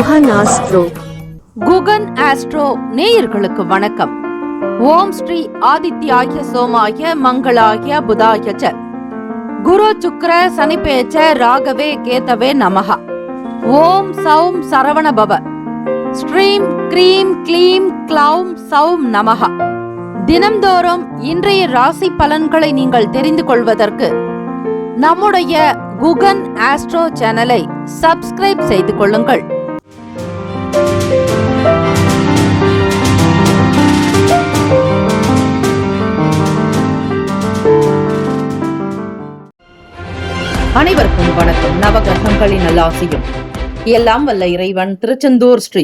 Guhan astro. Guhan astro நேயர்களுக்கு வணக்கம். ஓம் ஸ்ரீ ஆதித்யாய சோமாய மங்களாய புதாய ச குரு சுக்ர சனிபேச்ச ராகவே கேதவே நமஹ. ஓம் சௌம் சரவண பவ. ஸ்ரீம் க்ரீம் க்ளீம் க்ளௌம் சௌம் நமஹ. தினம்தோறும் இன்றைய ராசி பலன்களை நீங்கள் தெரிந்து கொள்வதற்கு நம்முடைய குகன் ஆஸ்ட்ரோ சேனலை சப்ஸ்கிரைப் செய்து கொள்ளுங்கள். அனைவருக்கும் வணக்கம். நவகிரகங்களின் நல்லாசியும் எல்லாம் வல்ல இறைவன் திருச்செந்தூர் ஸ்ரீ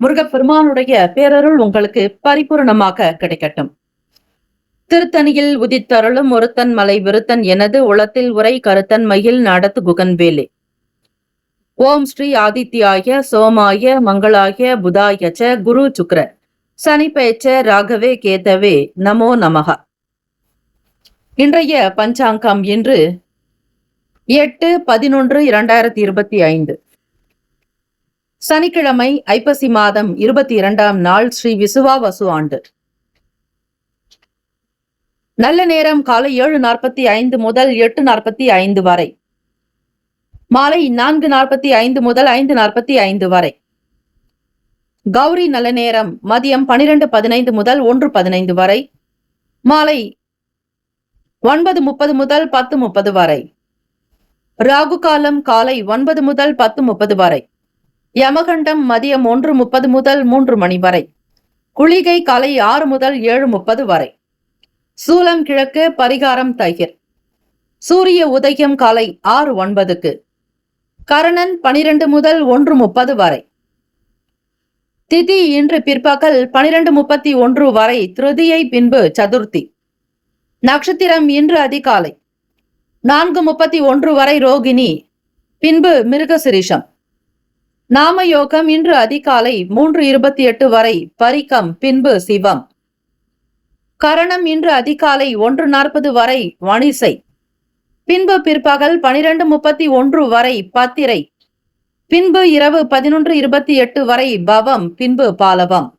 முருகப்பெருமானுடைய பேரருள் உங்களுக்கு பரிபூர்ணமாக கிடைக்கட்டும். திருத்தணியில் உதித்தருளும் ஒருத்தன் மலை விருத்தன் எனது உளத்தில் உரை கருத்தன் மயில் நடத்து குகன் வேலே. ஓம் ஸ்ரீ ஆதித்யாய சோமாய மங்களாய புதாய ச குரு சுக்ர சனிபேச்ச ராகவே கேதவே நமோ நமஹ. இன்றைய பஞ்சாங்கம் இன்று 8/11/2025 சனிக்கிழமை, ஐப்பசி மாதம் 22ஆம் நாள், ஸ்ரீ விசுவாவசு ஆண்டு. நல்ல நேரம் காலை 7:45 முதல் 8:45 வரை, மாலை 4:45 முதல் 5:45 வரை. கௌரி நல்ல நேரம் மதியம் 12:15 முதல் 1:15 வரை, மாலை 9:30 முதல் 10:30 வரை. ராகு காலம் காலை 9 முதல் 10:30 வரை. யமகண்டம் மதியம் 1:30 முதல் 3 மணி வரை. குளிகை காலை 6 முதல் 7:30 வரை. சூலம் கிழக்கு, பரிகாரம் தயிர். சூரிய உதயம் காலை 6:09. கரணன் 12 முதல் 1:30 வரை. திதி இன்று பிற்பகல் 12:31 வரை, திருதியை பின்பு சதுர்த்தி. நட்சத்திரம் இன்று அதிகாலை 4:31 வரை ரோகிணி, பின்பு மிருகசிரிஷம். நாமயோகம் இன்று அதிகாலை 3:28 வரை பரிகம், பின்பு சிவம். கரணம் இன்று அதிகாலை 1:40 வரை வணிசை, பின்பு பிற்பகல் 12:31 வரை பத்திரை, பின்பு இரவு 11:28 வரை பவம், பின்பு பாலவம்.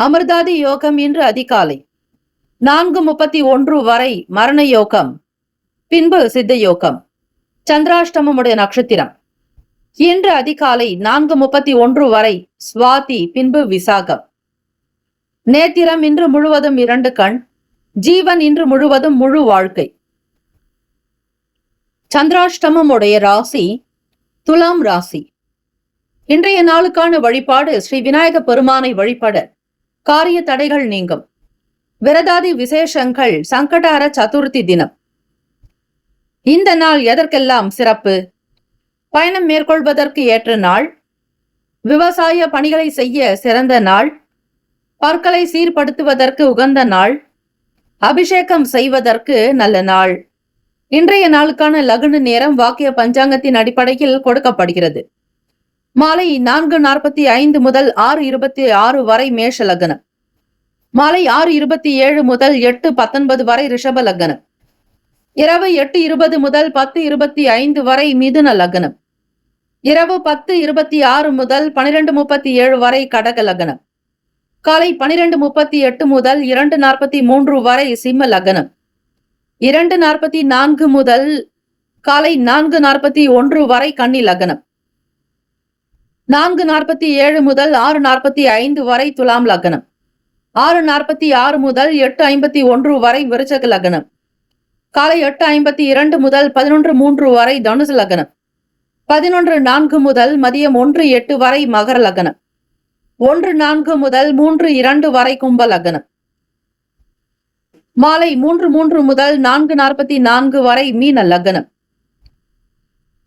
அமிர்தாதி யோகம் இன்று அதிகாலை 4:31 வரை மரண யோகம், பின்பு சித்த யோகம். சந்திராஷ்டமமுடைய நட்சத்திரம் இன்று அதிகாலை 4:31 வரை சுவாதி, பின்பு விசாகம். நேத்திரம் இன்று முழுவதும் 2 கண். ஜீவன் இன்று முழுவதும் முழு வாழ்க்கை. சந்திராஷ்டமம் உடைய ராசி துலாம் ராசி. இன்றைய நாளுக்கான வழிபாடு ஸ்ரீ விநாயக பெருமானை வழிபட காரிய தடைகள் நீங்கும். விரதாதி விசேஷங்கள் சங்கடஹர சதுர்த்தி தினம். இந்த நாள் எதற்கெல்லாம் சிறப்பு? பயணம் மேற்கொள்வதற்கு ஏற்ற நாள். விவசாய பணிகளை செய்ய சிறந்த நாள். பற்களை சீர்படுத்துவதற்கு உகந்த நாள். அபிஷேகம் செய்வதற்கு நல்ல நாள். இன்றைய நாளுக்கான லக்ன நேரம் வாக்கிய பஞ்சாங்கத்தின் அடிப்படையில் கொடுக்கப்படுகிறது. மாலை 4:45 முதல் 6:26 வரை மேஷ லக்னம். மாலை 6:27 முதல் 8:19 வரை ரிஷப லக்னம். இரவு 8:20 முதல் 10:25 வரை மிதுன லக்னம். இரவு 10:26 முதல் 12:37 வரை கடக லக்னம். காலை 12:38 முதல் 2:43 வரை சிம்ம லக்னம். 2:44 முதல் காலை 4:41 வரை கன்னி லக்னம். 4:47 முதல் 6:45 வரை துலாம் லக்னம். 6:46 முதல் 8:51 வரை விருச்சக லக்னம். காலை 8:52 முதல் 11:03 வரை தனுசு லக்னம். 11:04 முதல் மதியம் 1:08 வரை மகர லக்னம். 1:04 முதல் 3:02 வரை கும்ப லக்னம். மாலை 3:03 முதல் 4:44 வரை மீன லக்னம்.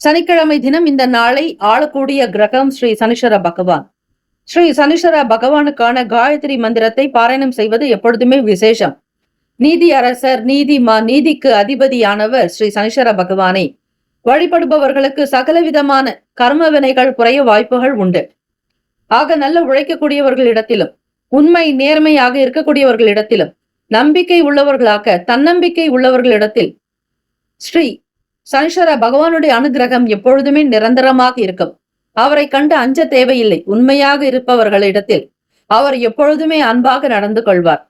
சனிக்கிழமை தினம் இந்த நாளை ஆளக்கூடிய கிரகம் ஸ்ரீ சனீஸ்வர பகவான். ஸ்ரீ சனீஸ்வர பகவானுக்கான காயத்ரி மந்திரத்தை பாராயணம் செய்வது எப்பொழுதுமே விசேஷம். நீதி அரசர், நீதிக்கு அதிபதியானவர் ஸ்ரீ சனீஸ்வர பகவானை வழிபடுபவர்களுக்கு சகலவிதமான கர்ம வினைகள் குறைய வாய்ப்புகள் உண்டு. ஆக நல்ல உழைக்கக்கூடியவர்களிடத்திலும், உண்மை நேர்மையாக இருக்கக்கூடியவர்களிடத்திலும், நம்பிக்கை உள்ளவர்களாக தன்னம்பிக்கை உள்ளவர்களிடத்தில் ஸ்ரீ சனீஸ்வர பகவானுடைய அனுகிரகம் எப்பொழுதுமே நிரந்தரமாக இருக்கும். அவரை கண்டு அஞ்ச தேவையில்லை. உண்மையாக இருப்பவர்களிடத்தில் அவர் எப்பொழுதுமே அன்பாக நடந்து கொள்வார்.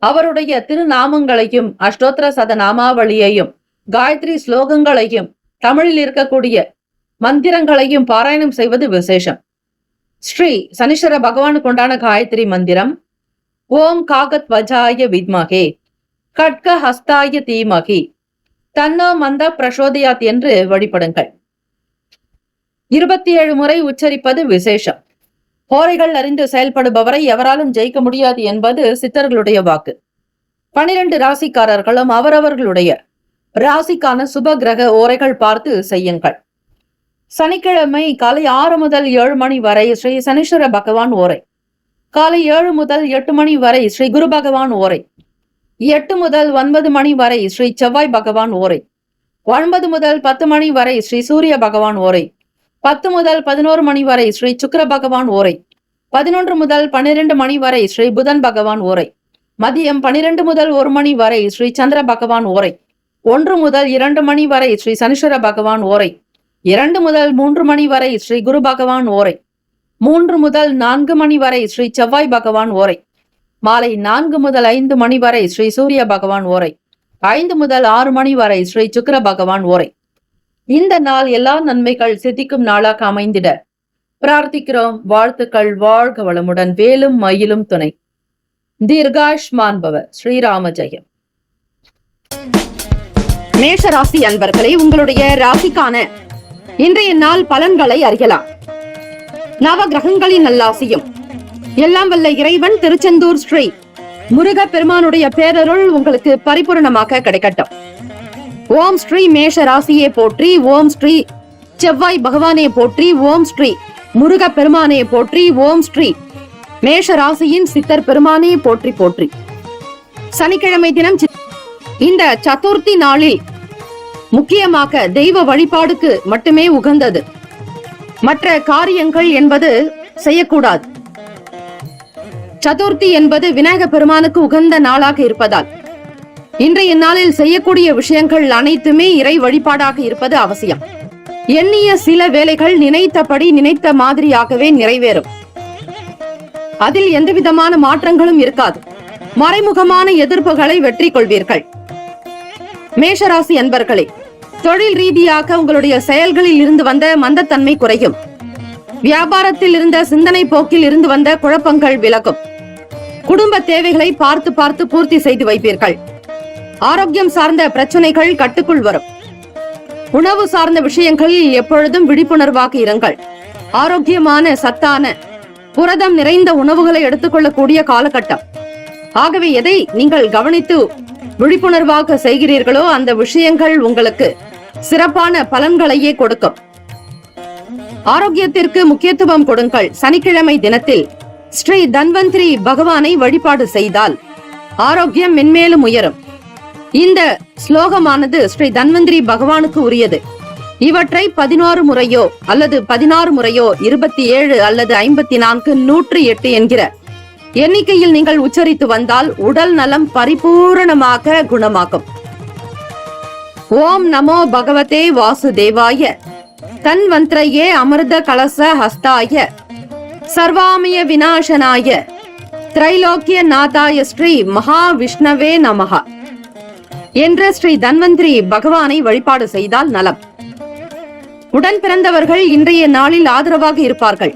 அவருடைய திருநாமங்களையும் அஷ்டோத்திர சதநாமாவளியையும் காயத்ரி ஸ்லோகங்களையும் தமிழில் இருக்கக்கூடிய மந்திரங்களையும் பாராயணம் செய்வது விசேஷம். ஸ்ரீ சனீஸ்வர பகவானுக்கு உண்டான காயத்ரி மந்திரம் ஓம் காகத் வஜாய வித்மகே கட்க ஹஸ்தாய தீமகி தன்னோ மந்த பிரசோதயாத் என்று வழிபடுங்கள். 27 முறை உச்சரிப்பது விசேஷம். ஹோரைகள் அறிந்து செயல்படுபவரை எவராலும் ஜெயிக்க முடியாது என்பது சித்தர்களுடைய வாக்கு. 12 ராசிக்காரர்களும் அவரவர்களுடைய ராசிக்கான சுப கிரக ஓரைகள் பார்த்து செய்யுங்கள். சனிக்கிழமை காலை 6 முதல் 7 மணி வரை ஸ்ரீ சனீஸ்வர பகவான் ஓரை, காலை 7 முதல் 8 மணி வரை ஸ்ரீ குரு பகவான் ஓரை, 8 முதல் 9 மணி வரை ஸ்ரீ செவ்வாய் பகவான் ஓரை, 9 முதல் 10 மணி வரை ஸ்ரீ சூரிய பகவான் ஓரை, 10 முதல் 11 மணி வரை ஸ்ரீ சுக்கிர பகவான் ஓரை, 11 முதல் 12 மணி வரை ஸ்ரீ புதன் பகவான் ஓரை, மதியம் 12 முதல் 1 மணி வரை ஸ்ரீ சந்திர பகவான் ஓரை, 1 முதல் 2 மணி வரை ஸ்ரீ சனீஸ்வர பகவான் ஓரை, 2 முதல் 3 மணி வரை ஸ்ரீ குரு பகவான் ஓரை, 3 முதல் 4 மணி வரை ஸ்ரீ செவ்வாய் பகவான் ஓரை, மாலை 4 முதல் 5 மணி வரை ஸ்ரீ சூரிய பகவான் ஓரை, 5 முதல் 6 மணி வரை ஸ்ரீ சுக்கிர பகவான் ஓரை. இந்த நாள் எல்லா நன்மைகள் சித்திக்கும் நாளாக அமைந்திட பிரார்த்திக்கிறோம். வாழ்த்துக்கள். வாழ்க வளமுடன். வேலும் மயிலும் துணை. தீர்காயுஷ்மான் பவ. ஸ்ரீராம ஜெயம். மேஷ ராசி அன்பர்களே, உங்களுடைய ராசிக்கான இன்றைய நாள் பலன்களை அறியலாம். நவ கிரகங்களின் நல்லாசியும் எல்லாம் வல்ல இறைவன் திருச்செந்தூர் ஸ்ரீ முருக பெருமானுடைய பேரருள் உங்களுக்கு பரிபூர்ணமாக கிடைக்கட்டும். ஓம் ஸ்ரீ மேஷ ராசியே போற்றி, ஓம் ஸ்ரீ செவ்வாய் பகவானே போற்றி, ஓம் ஸ்ரீ முருக பெருமானே போற்றி, ஓம் ஸ்ரீ மேஷ ராசியின் சித்தர் பெருமானே போற்றி போற்றி. சனிக்கிழமை தினம் இந்த சதுர்த்தி நாளில் முக்கியமாக தெய்வ வழிபாடுக்கு மட்டுமே உகந்தது. மற்ற காரியங்கள் என்பது செய்யக்கூடாது. சதுர்த்தி என்பது விநாயக பெருமானுக்கு உகந்த நாளாக இருப்பதால் இன்றைய நாளில் செய்யக்கூடிய விஷயங்கள் அனைத்துமே இறை வழிபாடாக இருப்பது அவசியம். எண்ணிய சில வேலைகள் நினைத்தபடி நினைத்த மாதிரியாகவே நிறைவேறும். அதில் எந்தவிதமான மாற்றங்களும் இருக்காது. மறைமுகமான எதிர்ப்புகளை வெற்றி கொள்வீர்கள். மேஷராசி அன்பர்களே, தொழில் ரீதியாக உங்களுடைய செயல்களில் இருந்து வந்த மந்தத்தன்மை குறையும். வியாபாரத்தில் இருந்த சிந்தனை போக்கில் இருந்து வந்த குழப்பங்கள் விலகும். குடும்ப தேவைகளை பார்த்து பார்த்து பூர்த்தி செய்து வைப்பீர்கள். ஆரோக்கியம் சார்ந்த பிரச்சனைகள் கட்டுக்குள் வரும். உணவு சார்ந்த விஷயங்களில் எப்பொழுதும் விழிப்புணர்வாக இருங்கள். ஆரோக்கியமான சத்தான புரதம் நிறைந்த உணவுகளை எடுத்துக்கொள்ளக்கூடிய காலகட்டம். ஆகவே எதை நீங்கள் கவனித்து விழிப்புணர்வாக செய்கிறீர்களோ அந்த விஷயங்கள் உங்களுக்கு சிறப்பான பலன்களையே கொடுக்கும். ஆரோக்கியத்திற்கு முக்கியத்துவம் கொடுங்கள். சனிக்கிழமை தினத்தில் ஸ்ரீ தன்வந்திரி பகவானை வழிபாடு செய்தால் ஆரோக்கியம் மென்மேலும் உயரும். இந்த ஸ்லோகமானது ஸ்ரீ தன்வந்திரி பகவானுக்கு உரியது. இவற்றை 11 முறையோ அல்லது 16 முறையோ 27 அல்லது 54 108 என்கிற எண்ணிக்கையில் நீங்கள் உச்சரித்து வந்தால் உடல் நலம் பரிபூரணமாக குணமாகும். ஓம் நமோ பகவதே வாசுதேவாய தன்வந்திரயே அமிர்த கலச ஹஸ்தாய சர்வாமய விநாசனாய திரைலோக்கிய நாதாய ஸ்ரீ மகாவிஷ்ணவே நமஹ என்ற ஸ்ரீ தன்வந்திரி பகவானை வழிபாடு செய்தால் நலம். உடன் பிறந்தவர்கள் இன்றைய நாளில் ஆதரவாக இருப்பார்கள்.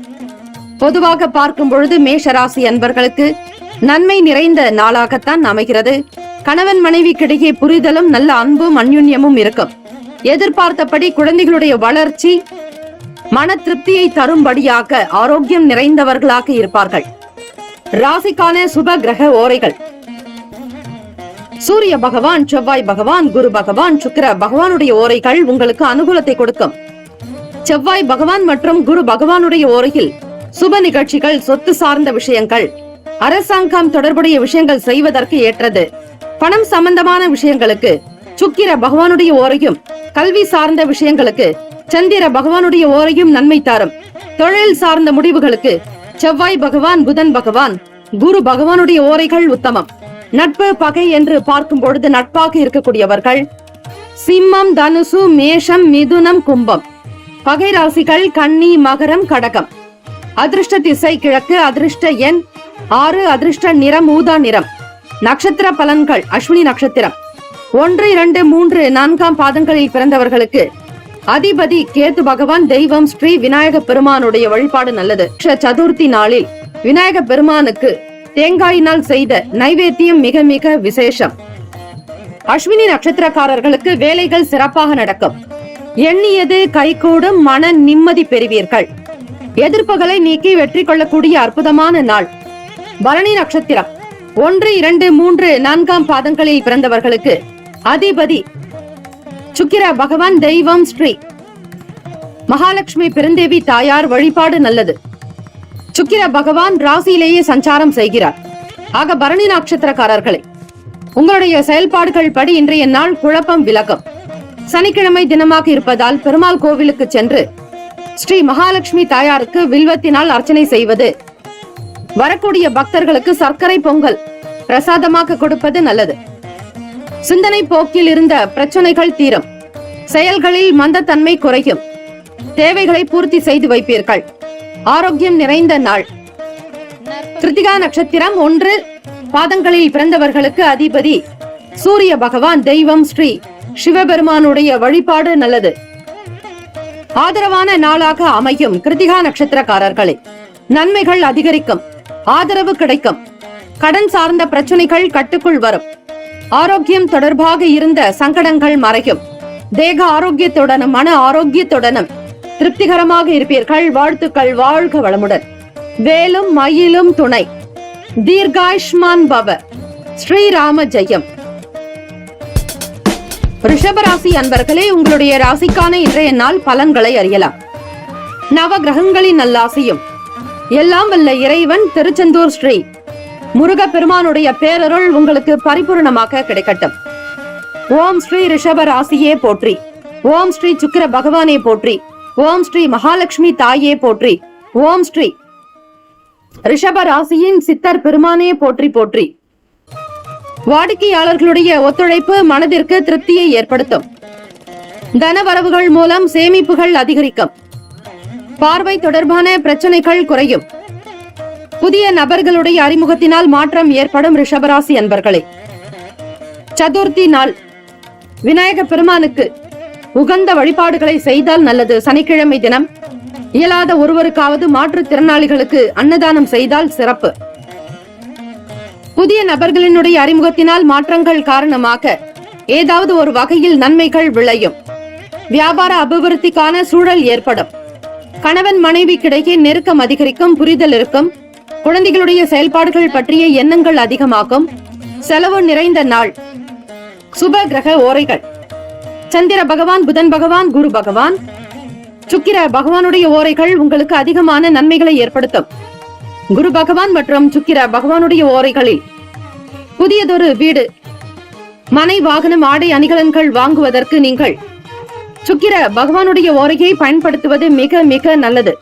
பொதுவாக பார்க்கும் பொழுது மேஷராசி அன்பர்களுக்கு நன்மை நிறைந்த நாளாகத்தான் அமைகிறது. கணவன் மனைவிக்கிடையே புரிதலும் நல்ல அன்பும் அந்யுன்யமும் இருக்கும். எதிர்பார்த்தபடி குழந்தைகளுடைய வளர்ச்சி மன திருப்தியை தரும்படியாக ஆரோக்கியம் நிறைந்தவர்களாக இருப்பார்கள். ராசிக்கான சுப கிரக ஓரைகள்: சூரிய பகவான், செவ்வாய் பகவான், குரு பகவான், சுக்கிர பகவானுடைய ஓரைகள் உங்களுக்கு அனுகூலத்தை கொடுக்கும். செவ்வாய் பகவான் மற்றும் குரு பகவானுடைய ஓரையில் சுப நிகழ்ச்சிகள், சொத்து சார்ந்த விஷயங்கள், அரசாங்கம் தொடர்புடைய விஷயங்கள் செய்வதற்கு ஏற்றது. பணம் சம்பந்தமான விஷயங்களுக்கு சுக்கிர பகவானுடைய ஓரையும், கல்வி சார்ந்த விஷயங்களுக்கு சந்திர பகவானுடைய ஓரையும் நன்மை தரும். தொழில் சார்ந்த முடிவுகளுக்கு செவ்வாய் பகவான், புதன் பகவான், குரு பகவானுடைய ஓரைகள் உத்தமம். நட்பு பகை என்று பார்க்கும் பொழுது நட்பாக இருக்கக்கூடியவர்கள் சிம்மம், தனுசு, மேஷம், மிதுனம், கும்பம் பகை ராசிகள் கன்னி, மகரம், கடகம். அதிர்ஷ்ட திசை கிழக்கு. அதிர்ஷ்ட எண் 6. அதிர்ஷ்ட நிறம் ஊதா நிறம். நட்சத்திர பலன்கள். அஸ்வினி நட்சத்திரம் 1, 2, 3, 4ஆம் பாதங்களில் பிறந்தவர்களுக்கு அதிபதி கேது பகவான். தெய்வம் ஸ்ரீ விநாயக பெருமானுடைய வழிபாடு நல்லது. சதுர்த்தி நாளில் விநாயக பெருமானுக்கு தேங்காயினால் செய்த நைவேத்தியம் மிக மிக விசேஷம். அஸ்வினி நட்சத்திரக்காரர்களுக்கு வேலைகள் சிறப்பாக நடக்கும். எண்ணியது கைகூடும். மன நிம்மதி பெறுவீர்கள். எதிர்ப்புகளை நீக்கி வெற்றி கொள்ளக்கூடிய அற்புதமான நாள். பரணி நட்சத்திரம் 1, 2, 3, 4ஆம் பாதங்களில் பிறந்தவர்களுக்கு அதிபதி சுக்கிர பகவான். தெய்வம் ஸ்ரீ மகாலட்சுமி பெருந்தேவி தாயார் வழிபாடு நல்லது. சுக்கிர பகவான் ராசியிலேயே சஞ்சாரம் செய்கிறார். ஆக பரணி நட்சத்திரக்காரர்களை உங்களுடைய செயல்பாடுகள் படி இன்றைய நாள் குழப்பம் விலகும். சனிக்கிழமை தினமாக இருப்பதால் பெருமாள் கோவிலுக்கு சென்று ஸ்ரீ மகாலட்சுமி தாயாருக்கு வில்வத்தினால் அர்ச்சனை செய்வது, வரக்கூடிய பக்தர்களுக்கு சர்க்கரை பொங்கல் பிரசாதமாக கொடுப்பது நல்லது. சிந்தனை போக்கில் இருந்த பிரச்சனைகள் தீரும். செயல்களில் மந்தத்தன்மை குறையும். தேவைகளை பூர்த்தி செய்து வைப்பீர்கள். ஆரோக்கியம் நிறைந்த நாள். கிருத்திகா நட்சத்திரம் 1 பாதங்களில் பிறந்தவர்களுக்கு அதிபதி சூரிய பகவான். தெய்வம் ஸ்ரீ சிவபெருமானுடைய வழிபாடு நல்லது. ஆதரவான நாளாக அமையும். கிருத்திகா நட்சத்திரக்காரர்களை நன்மைகள் அதிகரிக்கும். ஆதரவு கிடைக்கும். கடன் சார்ந்த பிரச்சனைகள் கட்டுக்குள் வரும். ஆரோக்கியம் தொடர்பாக இருந்த சங்கடங்கள் மறையும். தேக ஆரோக்கியத்துடனும் மன ஆரோக்கியத்துடனும் திருப்திகரமாக இருப்பீர்கள். வாழ்த்துக்கள். வாழ்க வளமுடன். வேலும் மயிலும் துணை. தீர்காயுஷ்மான் பவ. ஸ்ரீராம ஜெயம். ரிஷபராசி அன்பர்களே, உங்களுடைய ராசிக்கான இன்றைய நாள் பலன்களை அறியலாம். நவ கிரகங்களின் நல்லாசியும் எல்லாம் வல்ல இறைவன் திருச்செந்தூர் ஸ்ரீ முருக பெருமானுடைய பேரருள் உங்களுக்கு பரிபூர்ணமாக கிடைக்கட்டும். ஓம் ஸ்ரீ ரிஷப ராசியே போற்றி. ஓம் ஸ்ரீ சுக்கிர பகவானே போற்றி. ஓம் ஸ்ரீ மகாலட்சுமி தாயே போற்றி. ஓம் ஸ்ரீ ரிஷப ராசியின் சித்தர் பெருமானே போற்றி போற்றி. வாடிக்கையாளர்களுடைய ஒத்துழைப்பு மனதிற்கு திருப்தியை ஏற்படுத்தும். தனவரவுகள் மூலம் சேமிப்புகள் அதிகரிக்கும். பார்வை தொடர்பான பிரச்சனைகள் குறையும். புதிய நபர்களுடைய அறிமுகத்தினால் மாற்றம் ஏற்படும். ரிஷபராசி அன்பர்களே, சதுர்த்தி நாள் விநாயக பெருமானுக்கு உகந்த வழிபாடுகளை செய்தால் நல்லது. சனிக்கிழமை தினம் இயலாத ஒருவருக்காவது மாற்றுத்திறனாளிகளுக்கு அன்னதானம் செய்தால் சிறப்பு. புதிய நபர்களினுடைய அறிமுகத்தினால் மாற்றங்கள் காரணமாக ஏதாவது ஒரு வகையில் நன்மைகள் விளையும். வியாபார அபிவிருத்திக்கான சூழல் ஏற்படும். கணவன் மனைவிக்கிடையே நெருக்கம் அதிகரிக்கும். புரிதல் இருக்கும். குழந்தைகளுடைய செயல்பாடுகள் பற்றிய எண்ணங்கள் அதிகமாகும். செலவு நிறைந்த நாள். சுப கிரக ஓரைகள். சந்திர பகவான், புதன் பகவான், குரு பகவான், சுக்கிர பகவானுடைய ஓரைகள் உங்களுக்கு அதிகமான நன்மைகளை ஏற்படுத்தும். குரு பகவான் மற்றும் சுக்கிர பகவானுடைய ஓரைகளில் புதியதொரு வீடு, மனை, வாகனம், ஆடை, அணிகலன்கள் வாங்குவதற்கு நீங்கள் சுக்கிர பகவானுடைய ஓரையை பயன்படுத்துவது மிக மிக நல்லது.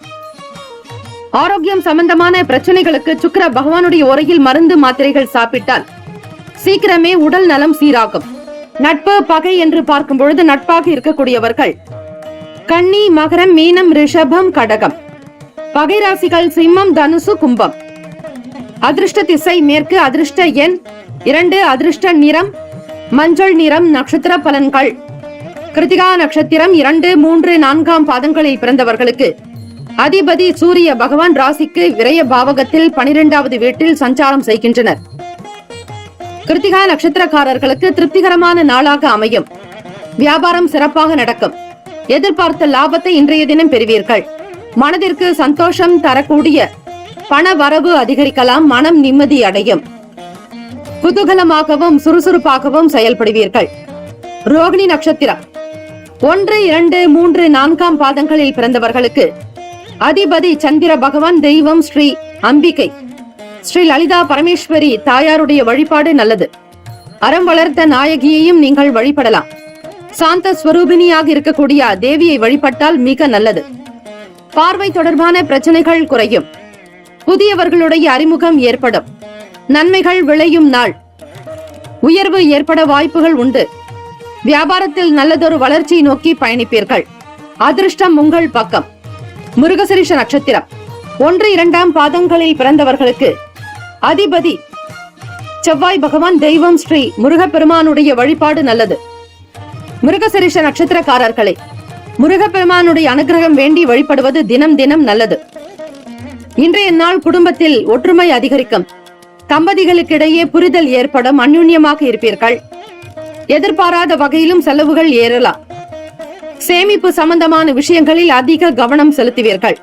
ஆரோக்கியம் சம்பந்தமான பிரச்சனைகளுக்கு சுக்கிர பகவானுடைய ஓரையில் மருந்து மாத்திரைகள் சாப்பிட்டால் சீக்கிரமே உடல் நலம் சீராகும். நட்பு பகை என்று பார்க்கும் பொழுது நட்பாக இருக்கக்கூடியவர்கள் கன்னி, மகரம், மீனம், ரிஷபம், கடகம். பகை ராசிகள் சிம்மம், தனுசு, கும்பம். அதிர்ஷ்ட திசை மேற்கு. அதிர்ஷ்ட எண் 2. அதிர்ஷ்ட நிறம் மஞ்சள் நிறம். நட்சத்திர பலன்கள். கிருத்திகா நட்சத்திரம் 2, 3, 4ஆம் பாதங்களில் பிறந்தவர்களுக்கு அதிபதி சூரிய பகவான் ராசிக்கு விரய பாவகத்தில் 12வது வீட்டில் சஞ்சாரம் செய்கின்றனர். கிருத்திகா நட்சத்திரக்காரர்களுக்கு திருப்திகரமான நாளாக அமையும். வியாபாரம் சிறப்பாக நடக்கும். எதிர்பார்த்த லாபத்தை இன்றைய தினம் பெறுவீர்கள். மனதிற்கு சந்தோஷம் தரக்கூடிய பண வரவு அதிகரிக்கலாம். மனம் நிம்மதி அடையும். குதூகலமாகவும் சுறுசுறுப்பாகவும் செயல்படுவீர்கள். ரோகிணி நட்சத்திரம் 1, 2, 3, 4ஆம் பாதங்களில் பிறந்தவர்களுக்கு அதிபதி சந்திர பகவான். தெய்வம் ஸ்ரீ அம்பிகை. ஸ்ரீ லலிதா பரமேஸ்வரி தாயாருடைய வழிபாடு நல்லது. அறம் வளர்த்த நாயகியையும் நீங்கள் வழிபடலாம். சாந்த ஸ்வரூபிணியாக இருக்கக்கூடிய தேவியை வழிபட்டால் மிக நல்லது. பார்வை தொடர்பான பிரச்சனைகள் குறையும். புதியவர்களுடைய அறிமுகம் ஏற்படும். நன்மைகள் விளையும் நாள். உயர்வு ஏற்பட வாய்ப்புகள் உண்டு. வியாபாரத்தில் நல்லதொரு வளர்ச்சியை நோக்கி பயணிப்பீர்கள். அதிர்ஷ்டம் உங்கள் பக்கம். மிருகசீரிஷ நட்சத்திரம் 1, 2ஆம் பாதங்களில் பிறந்தவர்களுக்கு அதிபதி செவ்வாய் பகவான், தெய்வம் ஸ்ரீ முருகப்பெருமானுடைய வழிபாடு நல்லது. மிருகசீரிஷ நட்சத்திரக்காரர்களே, முருகப்பெருமானுடைய அனுகிரகம் வேண்டி வழிபடுவது தினம் தினம் நல்லது. இன்றைய நாள் குடும்பத்தில் ஒற்றுமை அதிகரிக்கும். தம்பதிகளுக்கிடையே புரிதல் ஏற்படும். அந்யுன்யமாக இருப்பீர்கள். எதிர்பாராத வகையிலும் செலவுகள் ஏறலாம். சேமிப்பு சம்பந்தமான விஷயங்களில் அதிக கவனம் செலுத்துவீர்கள்.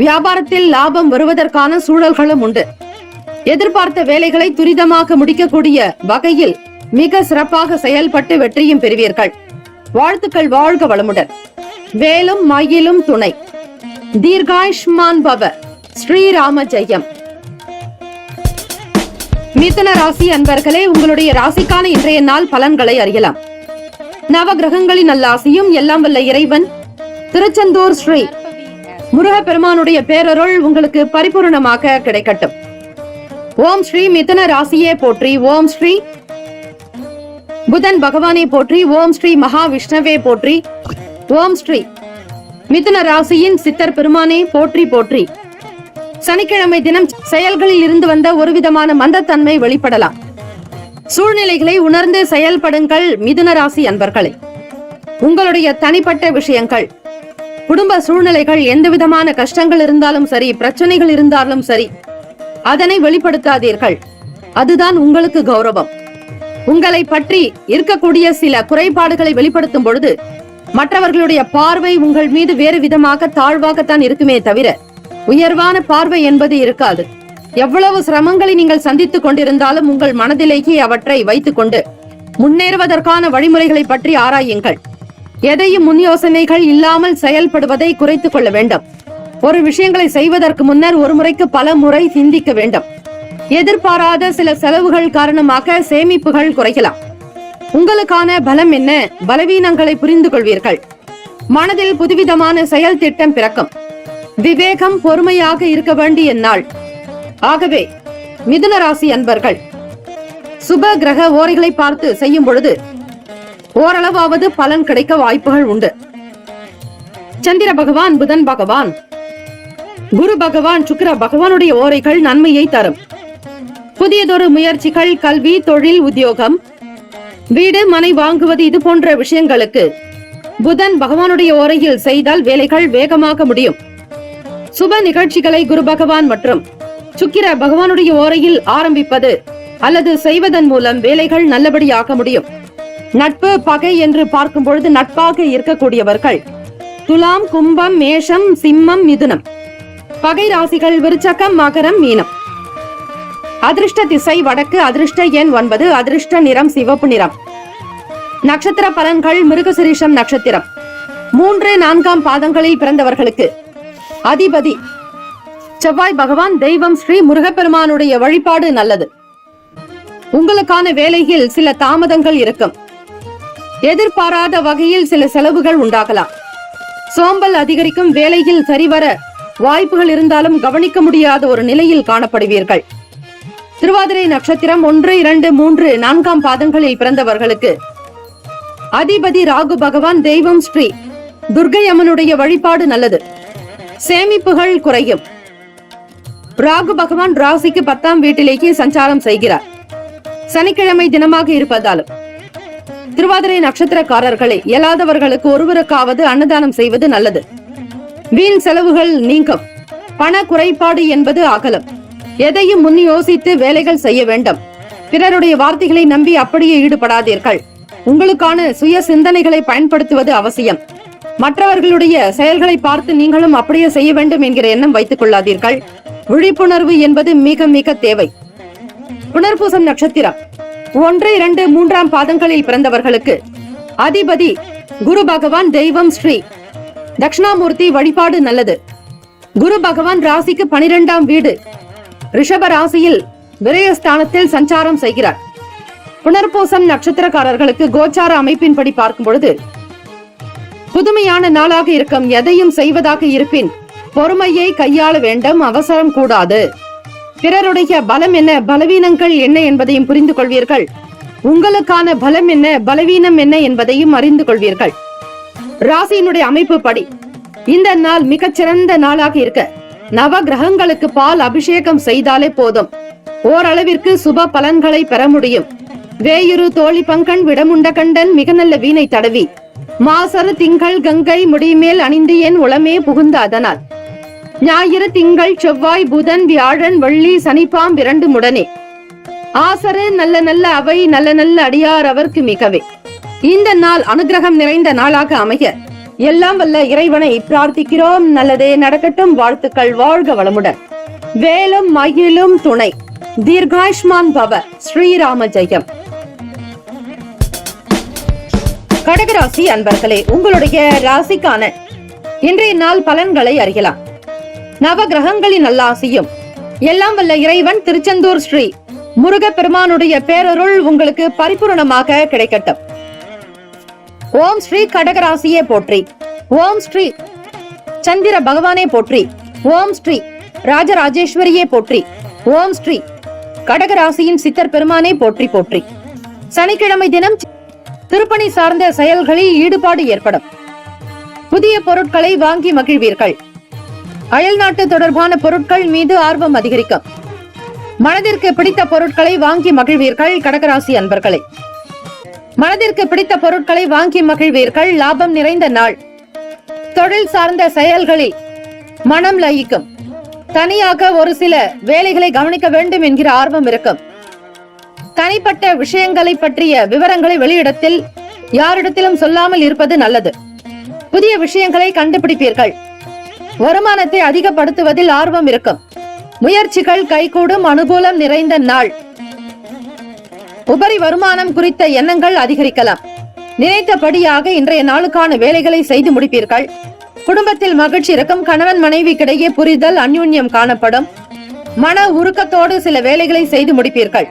வியாபாரத்தில் லாபம் வருவதற்கான சூழல்களும் உண்டு. எதிர்பார்த்த வேலைகளை துரிதமாக முடிக்கக்கூடிய வகையில் மிக சிறப்பாக செயல்பட்டு வெற்றியும் பெறுவீர்கள். வாழ்த்துக்கள். வாழ்க வளமுடன். வேலும் மயிலும் துணை. தீர்காயுஷ்மான் பவ. ஸ்ரீராம ஜெயம். மிதுன ராசி அன்பர்களே, உங்களுடைய ராசிக்கான இன்றைய நாள் பலன்களை அறியலாம். நவ கிரகங்களின் நல்லாசியும் எல்லாம் வல்ல இறைவன் திருச்செந்தூர் ஸ்ரீ முருகப்பெருமானுடைய பேரருள் உங்களுக்கு பரிபூர்ணமாக கிடைக்கட்டும். ஓம் ஸ்ரீ மிதுன ராசியே போற்றி. ஓம் ஸ்ரீ புதன் பகவானே போற்றி. ஓம் ஸ்ரீ மகாவிஷ்ணவே போற்றி. ஓம் ஸ்ரீ மிதுன ராசியின் சித்தர் பெருமானே போற்றி போற்றி. சனிக்கிழமை தினம் செயல்களில் இருந்து வந்த ஒரு விதமான மந்தத்தன்மை வெளிப்படலாம். சூழ்நிலைகளை உணர்ந்து செயல்படுங்கள். மிதுன ராசி அன்பர்களே, உங்களுடைய தனிப்பட்ட விஷயங்கள், குடும்ப சூழ்நிலைகள், எந்த விதமான கஷ்டங்கள் இருந்தாலும் சரி, பிரச்சனைகள் இருந்தாலும் சரி, அதனை வெளிப்படுத்தாதீர்கள். அதுதான் உங்களுக்கு கௌரவம். உங்களை பற்றி இருக்கக்கூடிய சில குறைபாடுகளை வெளிப்படுத்தும் பொழுது மற்றவர்களுடைய பார்வை உங்கள் மீது வேறு விதமாக தாழ்வாகத்தான் இருக்குமே தவிர உயர்வான பார்வை என்பது இருக்காது. எவ்வளவு சிரமங்களை நீங்கள் சந்தித்துக் கொண்டிருந்தாலும் உங்கள் மனதிலேயே அவற்றை வைத்துக் கொண்டு முன்னேறுவதற்கான வழிமுறைகளை பற்றி ஆராயுங்கள். எதையும் முன் யோசனைகள் இல்லாமல் செயல்படுவதை குறைத்துக் கொள்ள வேண்டும். ஒரு விஷயங்களை செய்வதற்கு முன்னர் ஒரு முறைக்கு பல முறை சிந்திக்க வேண்டும். எதிர்பாராத சில செலவுகள் காரணமாக சேமிப்புகள் குறையலாம். உங்களுக்கான பலம் என்ன, பலவீனங்களை புரிந்து கொள்வீர்கள். மனதில் புதுவிதமான செயல் திட்டம் பிறக்கும். விவேகம், பொறுமையாக இருக்க வேண்டிய நாள். ஆகவே மிதுன ராசி அன்பர்கள் சுப கிரக ஓரைகளை பார்த்து செய்யும் பொழுது ஓரளவாவது பலன் கிடைக்க வாய்ப்புகள் உண்டு. சந்திர பகவான், புதன் பகவான், குரு பகவான், சுக்கிர பகவானுடைய ஓரைகள் நன்மையை தரும். புதியதொரு முயற்சிகள், கல்வி, தொழில், உத்தியோகம், வீடு, மனை வாங்குவது, இது போன்ற விஷயங்களுக்கு புதன் பகவானுடைய ஓரையில் செய்தால் வேலைகள் வேகமாக முடியும். சுப நிகழ்ச்சிகளை குரு பகவான் மற்றும் சுக்கிர பகவானுடைய ஓரையில் ஆரம்பிப்பது அல்லது செய்வதன் மூலம் வேலைகள் நல்லபடியாக முடியும். நட்பு, பகை என்று பார்க்கும் பொழுது நட்பாக இருக்கக்கூடியவர்கள் துலாம், கும்பம், மேஷம், சிம்மம், மிதுனம். பகை ராசிகள் விருச்சகம், மகரம், மீனம். அதிர்ஷ்ட திசை வடக்கு. அதிர்ஷ்ட எண் 9. அதிர்ஷ்ட நிறம் சிவப்பு நிறம். நட்சத்திர பலன்கள். மிருகசீரிஷம் நட்சத்திரம் 3, 4ஆம் பாதங்களில் பிறந்தவர்களுக்கு அதிபதி செவ்வாய் பகவான், தெய்வம் ஸ்ரீ முருகப்பெருமானுடைய வழிபாடு நல்லது. உங்களுக்கான வேலையில் சில தாமதங்கள் இருக்கும். எதிர்பாராத வகையில் சில செலவுகள் உண்டாகலாம். சோம்பல் அதிகரிக்கும். வேலையில் சரிவர வாய்ப்புகள் இருந்தாலும் கவனிக்க முடியாத ஒரு நிலையில் காணப்படுவீர்கள். திருவாதிரை நட்சத்திரம் 1, 2, 3, 4ஆம் பாதங்களில் பிறந்தவர்களுக்கு அதிபதி ராகு பகவான், தெய்வம் ஸ்ரீ துர்க்கை அம்மனுடைய வழிபாடு நல்லது. சேமிப்புகள் குறையும். ராகு பகவான் ராசிக்கு 10ஆம் வீட்டிலேயே சஞ்சாரம் செய்கிறார். சனிக்கிழமை தினமாக இருப்பதாலும் திருவாதிரை நட்சத்திரக்காரர்களே, இயலாதவர்களுக்கு ஒருவருக்காவது அன்னதானம் செய்வது நல்லது. வீண் செலவுகள் நீங்கும். பண குறைபாடு என்பது அகலும். எதையும் முன் யோசித்து வேலைகள் செய்ய வேண்டும். பிறருடைய வார்த்தைகளை நம்பி அப்படியே ஈடுபடாதீர்கள். உங்களுக்கான சுய சிந்தனைகளை பயன்படுத்துவது அவசியம். மற்றவர்களுடைய செயல்களை பார்த்து நீங்களும் அப்படியே செய்ய வேண்டும் என்கிற எண்ணம் வைத்துக் கொள்ளாதீர்கள். விழிப்புணர்வு என்பது மிக மிக தேவை. புனர்பூசம் நட்சத்திரம் 1, 2, 3ஆம் பாதங்களில் பிறந்தவர்களுக்கு அதிபதி குரு பகவான், தெய்வம் ஸ்ரீ தட்சிணாமூர்த்தி வழிபாடு நல்லது. குரு பகவான் ராசிக்கு 12ஆம் வீடு ரிஷப ராசியில் விரயஸ்தானத்தில் சஞ்சாரம் செய்கிறார். புனர்பூசம் நட்சத்திரக்காரர்களுக்கு கோச்சார அமைப்பின்படி பார்க்கும் பொழுது புதுமையான நாளாக இருக்கும். எதையும் செய்வதாக இருப்பின் பொறுமையை கையாள வேண்டும். அவசரம் கூடாது. பிறருடைய பலம் என்ன, பலவீனங்கள் என்ன என்பதையும் புரிந்து கொள்வீர்கள். உங்களுக்கான பலம் என்ன, பலவீனம் என்ன என்பதையும் அறிந்து கொள்வீர்கள். ராசியினுடைய அமைப்பு படி இந்த நாள் மிகச்சிறந்த நாளாக இருக்க நவ கிரகங்களுக்கு பால் அபிஷேகம் செய்தாலே போதும், ஓரளவிற்கு சுப பலன்களை பெற முடியும். வேயுரு தோழி பங்கன் விடமுண்ட கண்டன் மிக நல்ல வீணை தடவி மாசரு திங்கள் கங்கை முடிமேல் அணிந்து என் உளமே புகுந்த அதனால் ஞாயிறு திங்கள் செவ்வாய் புதன் வியாழன் வெள்ளி சனிப்பாம் இரண்டு முடனே ஆசரு நல்ல நல்ல அவை நல்ல நல்ல அடியார் அவர்க்கு மிகவே. இந்த நாள் அனுகிரகம் நிறைந்த நாளாக அமைய எல்லாம் வல்ல இறைவனை பிரார்த்திக்கிறோம். நல்லதே நடக்கட்டும். வாழ்த்துக்கள். வாழ்க வளமுடன். வேலும் மயிலும் துணை. தீர்காயுஷ்மான் பவ. ஸ்ரீராம ஜெயம். கடகராசி அன்பர்களே, உங்களுடைய ராசிக்கான இன்றைய நாள் பலன்களை அறியலாம். நவ கிரகங்களின் நல்லாசியும் எல்லாம் வல்ல இறைவன் திருச்செந்தூர் ஸ்ரீ முருகப்பெருமானுடைய பேரருள் உங்களுக்கு பரிபூரணமாக கிடைக்கட்டும். ஓம் ஸ்ரீ கடகராசியே போற்றி. ஓம் ஸ்ரீ சந்திர பகவானே போற்றி. ஓம் ஸ்ரீ ராஜராஜேஸ்வரியே போற்றி. ஓம் ஸ்ரீ கடகராசியின் சித்தர் பெருமானே போற்றி போற்றி. சனிக்கிழமை தினம் திருப்பணி சார்ந்த செயல்களில் ஈடுபாடு ஏற்படும். புதிய பொருட்களை வாங்கி மகிழ்வீர்கள். அயல்நாட்டு தொடர்பான பொருட்கள் மீது ஆர்வம் அதிகரிக்கும். மனதிற்கு பிடித்த பொருட்களை வாங்கி மகிழ்வீர்கள். கடகராசி அன்பர்களே, மனதிற்கு பிடித்த பொருட்களை வாங்கி மகிழ்வீர்கள். லாபம் நிறைந்த நாள். தொழில் சார்ந்த செயல்களில் மனம் லயிக்கும். தனியாக ஒரு சில வேலைகளை கவனிக்க வேண்டும் என்கிற ஆர்வம் இருக்கும். தனிப்பட்ட விஷயங்களை பற்றிய விவரங்களை வெளியிடத்தில் யாரிடத்திலும் சொல்லாமல் இருப்பது நல்லது. புதிய விஷயங்களை கண்டுபிடிப்பீர்கள். வருமானத்தை அதிகப்படுத்துவதில் ஆர்வம் இருக்கும். முயற்சிகள் கைகூடும். அனுகூலம் நிறைந்த நாள். உபரி வருமானம் குறித்த எண்ணங்கள் அதிகரிக்கலாம். நினைத்தபடியாக இன்றைய நாளுக்கான வேலைகளை செய்து முடிப்பீர்கள். குடும்பத்தில் மகிழ்ச்சி இருக்கும். கணவன் மனைவிக்கிடையே புரிதல் அந்யோன்யம் காணப்படும். மன உருக்கத்தோடு சில வேலைகளை செய்து முடிப்பீர்கள்.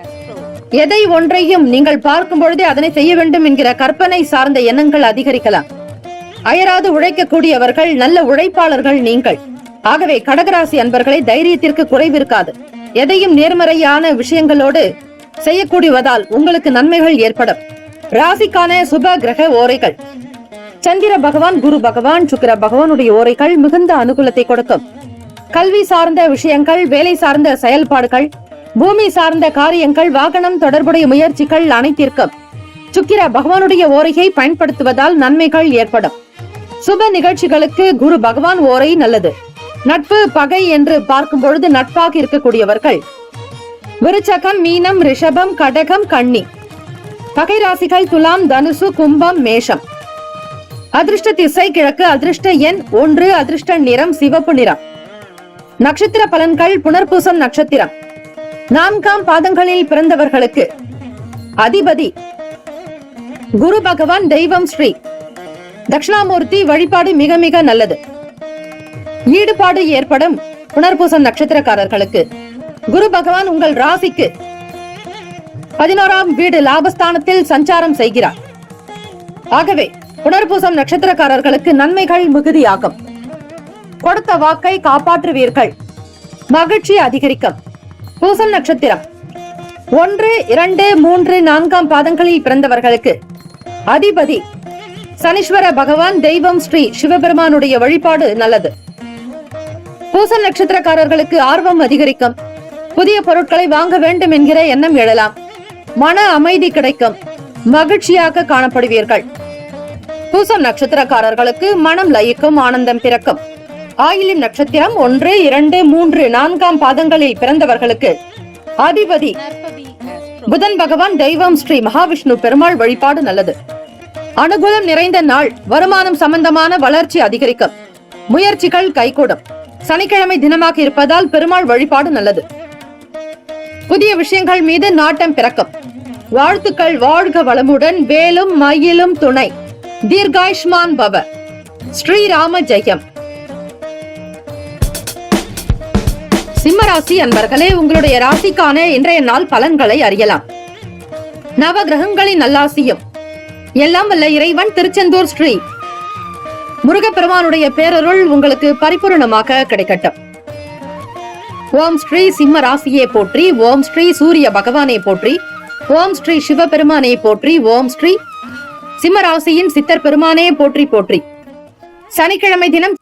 எதை ஒன்றையும் நீங்கள் பார்க்கும் பொழுதே அதனை செய்ய வேண்டும் என்கிற கற்பனை சார்ந்த எண்ணங்கள் அதிகரிக்கலாம். அயராது உழைக்கக்கூடியவர்கள், நல்ல உழைப்பாளர்கள் நீங்கள். ஆகவே கடகராசி அன்பர்களை தைரியத்திற்கு குறைவிருக்காது. எதையும் நேர்மறையான விஷயங்களோடு செய்யக்கூடியவதால் உங்களுக்கு நன்மைகள் ஏற்படும். ராசிக்கான சுப கிரக ஓரைகள். சந்திர பகவான், குரு பகவான், சுக்கிர பகவானுடைய ஓரைகள் மிகுந்த அனுகூலத்தை கொடுக்கும். கல்வி சார்ந்த விஷயங்கள், வேலை சார்ந்த செயல்பாடுகள், பூமி சார்ந்த காரியங்கள், வாகனம் தொடர்புடைய முயற்சிகள் அனைத்திற்கும் சுக்கிர பகவானுடைய ஓரையை பயன்படுத்துவதால் நன்மைகள் ஏற்படும். சுப நிகழ்ச்சிகளுக்கு குரு பகவான் ஓரை நல்லது. நட்பு பகை என்று பார்க்கும் பொழுது நட்பாக இருக்கக்கூடியவர்கள் விருச்சகம், மீனம், ரிஷபம், கடகம், கன்னி. பகை ராசிகள் துலாம், தனுசு, கும்பம், மேஷம். அதிர்ஷ்ட திசை கிழக்கு. அதிர்ஷ்ட எண் 1. அதிர்ஷ்ட நிறம் சிவப்பு நிறம். நட்சத்திர பலன்கள். புனர்பூசம் நட்சத்திரம் 4ஆம் பாதங்களில் பிறந்தவர்களுக்கு அதிபதி குரு பகவான். தெய்வம் ஸ்ரீ தட்சிணாமூர்த்தி வழிபாடு மிக மிக நல்லது. ஈடுபாடு ஏற்படும். புனர்பூசம் நட்சத்திரக்காரர்களுக்கு குரு பகவான் உங்கள் ராசிக்கு 11ஆம் வீடு லாபஸ்தானத்தில் சஞ்சாரம் செய்கிறார். ஆகவே புனர்பூசம் நட்சத்திரக்காரர்களுக்கு நன்மைகள் மிகுதியாகும். கொடுத்த வாக்கை காப்பாற்றுவீர்கள். மகிழ்ச்சி அதிகரிக்கும். பூசம் நட்சத்திரம் 1, 2, 3, 4ஆம் பாதங்களில் பிறந்தவர்களுக்கு அதிபதி சனீஸ்வர பகவான். தெய்வம் ஸ்ரீ சிவபெருமானுடைய வழிபாடு நல்லது. பூசம் நட்சத்திரக்காரர்களுக்கு ஆர்வம் அதிகரிக்கும். புதிய பொருட்களை வாங்க வேண்டும் என்கிற எண்ணம் எழலாம். மன அமைதி கிடைக்கும். மகிழ்ச்சியாக காணப்படுவீர்கள். பூசம் நட்சத்திரக்காரர்களுக்கு மனம் லயிக்கும். ஆனந்தம் பிறக்கும். ஆயிலியம் நட்சத்திரம் 1, 2, 3, 4ஆம் பாதங்களில் பிறந்தவர்களுக்கு அதிபதி புதன் பகவான். தெய்வம் ஸ்ரீ மகாவிஷ்ணு பெருமாள் வழிபாடு நல்லது. அனுகூலம் நிறைந்த நாள். வருமானம் சம்பந்தமான வளர்ச்சி அதிகரிக்கும். முயற்சிகள் கைகூடும். சனிக்கிழமை தினமாக இருப்பதால் பெருமாள் வழிபாடு நல்லது. புதிய விஷயங்கள் மீது நாட்டம் பிறக்கும். வாழ்த்துக்கள். வாழ்க வளமுடன். வேலும் மயிலும் துணை. தீர்காயுஷ்மான் பவ. ஸ்ரீராம ஜெயம். சிம்மராசி அன்பர்களே, உங்களுடைய ராசிக்கான இன்றைய நாள் பலன்களை அறியலாம். நவ கிரகங்களின் நல்லாசியும் எல்லாம் வல்ல இறைவன் திருச்செந்தூர் ஸ்ரீ முருகப்பெருமானுடைய பேரருள் உங்களுக்கு பரிபூரணமாக கிடைக்கட்டும். ஓம் ஸ்ரீ சிம்ம ராசியே போற்றி. ஓம் ஸ்ரீ சூரிய பகவானே போற்றி. ஓம் ஸ்ரீ சிவபெருமானே போற்றி. ஓம் ஸ்ரீ சிம்ம ராசியின் சித்தர் பெருமானே போற்றி போற்றி. சனிக்கிழமை தினம்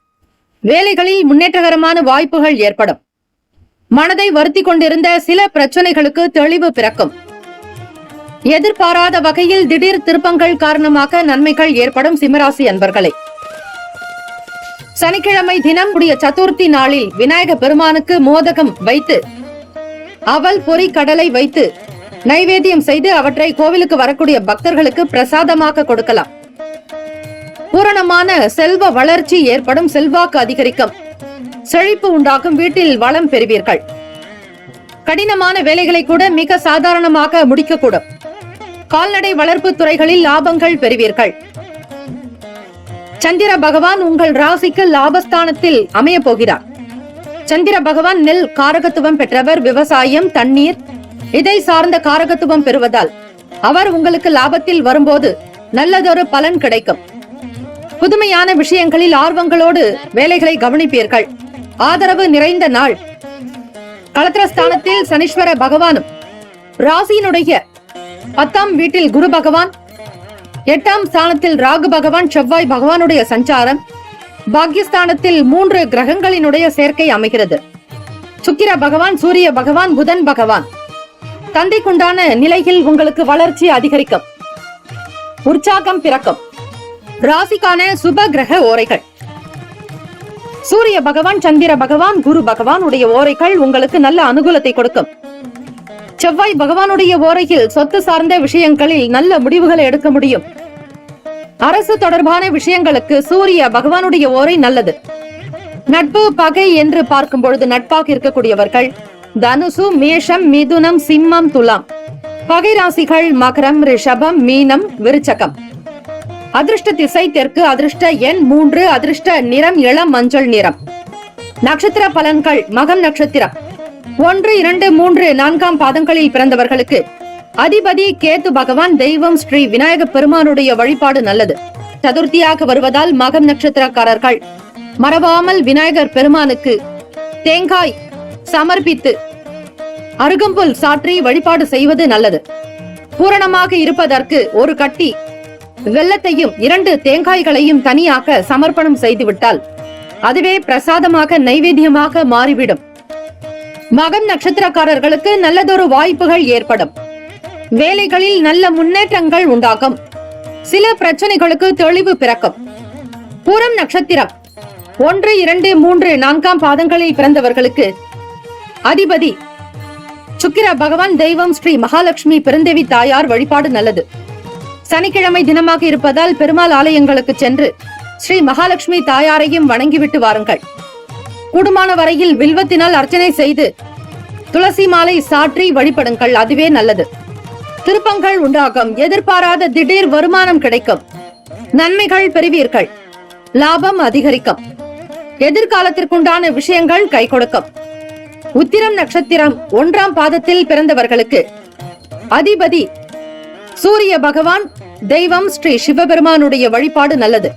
வேலைகளில் முன்னேற்றகரமான வாய்ப்புகள் ஏற்படும். மனதை வருத்தி கொண்டிருந்த சில பிரச்சனைகளுக்கு தெளிவு பிறக்கும். எதிர்பாராத வகையில் திடீர் திருப்பங்கள் காரணமாக நன்மைகள் ஏற்படும். சிம்மராசி அன்பர்களே, சனிக்கிழமை தினம் உடைய சதுர்த்தி நாளில் விநாயக பெருமானுக்கு மோதகம் வைத்து அவல் பொறி கடலை வைத்து நைவேத்தியம் செய்து அவற்றை கோவிலுக்கு வரக்கூடிய பக்தர்களுக்கு பிரசாதமாக கொடுக்கலாம். பூரணமான செல்வ வளர்ச்சி ஏற்படும். செல்வாக்கு அதிகரிக்கும். செழிப்பு உண்டாகும். வீட்டில் வளம் பெறுவீர்கள். கடினமான வேலைகளை கூட மிக சாதாரணமாக முடிக்கக்கூடும். கால்நடை வளர்ப்பு துறைகளில் லாபங்கள் பெறுவீர்கள். சந்திர பகவான் உங்கள் ராசிக்கு லாபஸ்தானத்தில் அமைய போகிறார். சந்திர பகவான் நெல் காரகத்துவம் பெற்றவர். விவசாயம், தண்ணீர் இதை சார்ந்த காரகத்துவம் பெறுவதால் அவர் உங்களுக்கு லாபத்தில் வரும்போது நல்லதொரு பலன் கிடைக்கும். புதுமையான விஷயங்களில் ஆர்வங்களோடு வேலைகளை கவனிப்பீர்கள். ஆதரவு நிறைந்த நாள். களத்திரஸ்தானத்தில் சனீஸ்வர பகவானும் ராசியினுடைய 10ஆம் வீட்டில் குரு பகவான், 8ஆம் ஸ்தானத்தில் ராகு பகவான், செவ்வாய் பகவானுடைய சஞ்சாரம், பாக்யஸ்தானத்தில் 3 கிரகங்களினுடைய சேர்க்கை அமைகிறது. சுக்கிர பகவான், சூரிய பகவான், புதன் பகவான். தந்தைக்குண்டான நிலையில் உங்களுக்கு வளர்ச்சி அதிகரிக்கும். உற்சாகம் பிறக்கும். ராசிக்கான சுப கிரக ஓரைகள். சூரிய பகவான், சந்திர பகவான், குரு பகவான் உடைய ஓரைகள் உங்களுக்கு நல்ல அனுகூலத்தை கொடுக்கும். செவ்வாய் பகவானுடைய ஓரையில் சொத்து சார்ந்த விஷயங்களில் நல்ல முடிவுகளை எடுக்க முடியும். அரசு தொடர்பான விஷயங்களுக்கு சூரிய பகவானுடைய ஓரை நல்லது. நட்பு பகை என்று பார்க்கும் பொழுது நட்பாக இருக்கக்கூடியவர்கள் தனுசு, மேஷம், மிதுனம், சிம்மம், துலாம். பகை ராசிகள் மகரம், ரிஷபம், மீனம், விருச்சகம். அதிர்ஷ்ட திசை தெற்கு. அதிர்ஷ்ட எண் 3. அதிர்ஷ்ட நிறம் இளம் மஞ்சள் நிறம். நட்சத்திர பலன்கள். மகம் நட்சத்திரம் 1, 2, 3, 4ஆம் பாதங்களில் பிறந்தவர்களுக்கு அதிபதி கேத்து பகவான். தெய்வம் ஸ்ரீ விநாயக பெருமானுடைய வழிபாடு நல்லது. சதுர்த்தியாக வருவதால் மகம் நட்சத்திரக்காரர்கள் மறவாமல் விநாயகர் பெருமானுக்கு தேங்காய் சமர்ப்பித்து அருகம்புல் சாற்றி வழிபாடு செய்வது நல்லது. பூரணமாக இருப்பதற்கு ஒரு கட்டி வெல்லத்தையும் 2 தேங்காய்களையும் தனியாக சமர்ப்பணம் செய்துவிட்டால் அதுவே பிரசாதமாக நைவேத்தியமாக மாறிவிடும். மகம் நட்சத்திரக்காரர்களுக்கு நல்லதொரு வாய்ப்புகள் ஏற்படும். வேலைகளில் நல்ல முன்னேற்றங்கள் உண்டாகும். சில பிரச்சனைகளுக்கு தெளிவு பிறக்கும். பூரம் நட்சத்திரம் 1, 2, 3, 4ஆம் பாதங்களில் பிறந்தவர்களுக்கு அதிபதி சுக்கிர பகவான். தெய்வம் ஸ்ரீ மகாலட்சுமி பெருந்தேவி தாயார் வழிபாடு நல்லது. சனிக்கிழமை தினமாக இருப்பதால் பெருமாள் ஆலயங்களுக்கு சென்று ஸ்ரீ மகாலட்சுமி தாயாரையும் வணங்கிவிட்டு வாருங்கள். கூடுமான வரையில் வில்வத்தினால் அர்ச்சனை செய்து துளசி மாலை சாற்றி வழிபடுங்கள். அதுவே நல்லது. திருப்பங்கள் உண்டாகும். எதிர்பாராத திடீர் வருமானம் கிடைக்கும். நன்மைகள் பெறுவீர்கள். லாபம் அதிகரிக்கும். எதிர்காலத்திற்குண்டான விஷயங்கள் கை கொடுக்கும். உத்திரம் நட்சத்திரம் 1ஆம் பாதத்தில் பிறந்தவர்களுக்கு அதிபதி சூரிய பகவான். தெய்வம் ஸ்ரீ சிவபெருமானுடைய வழிபாடு நல்லது.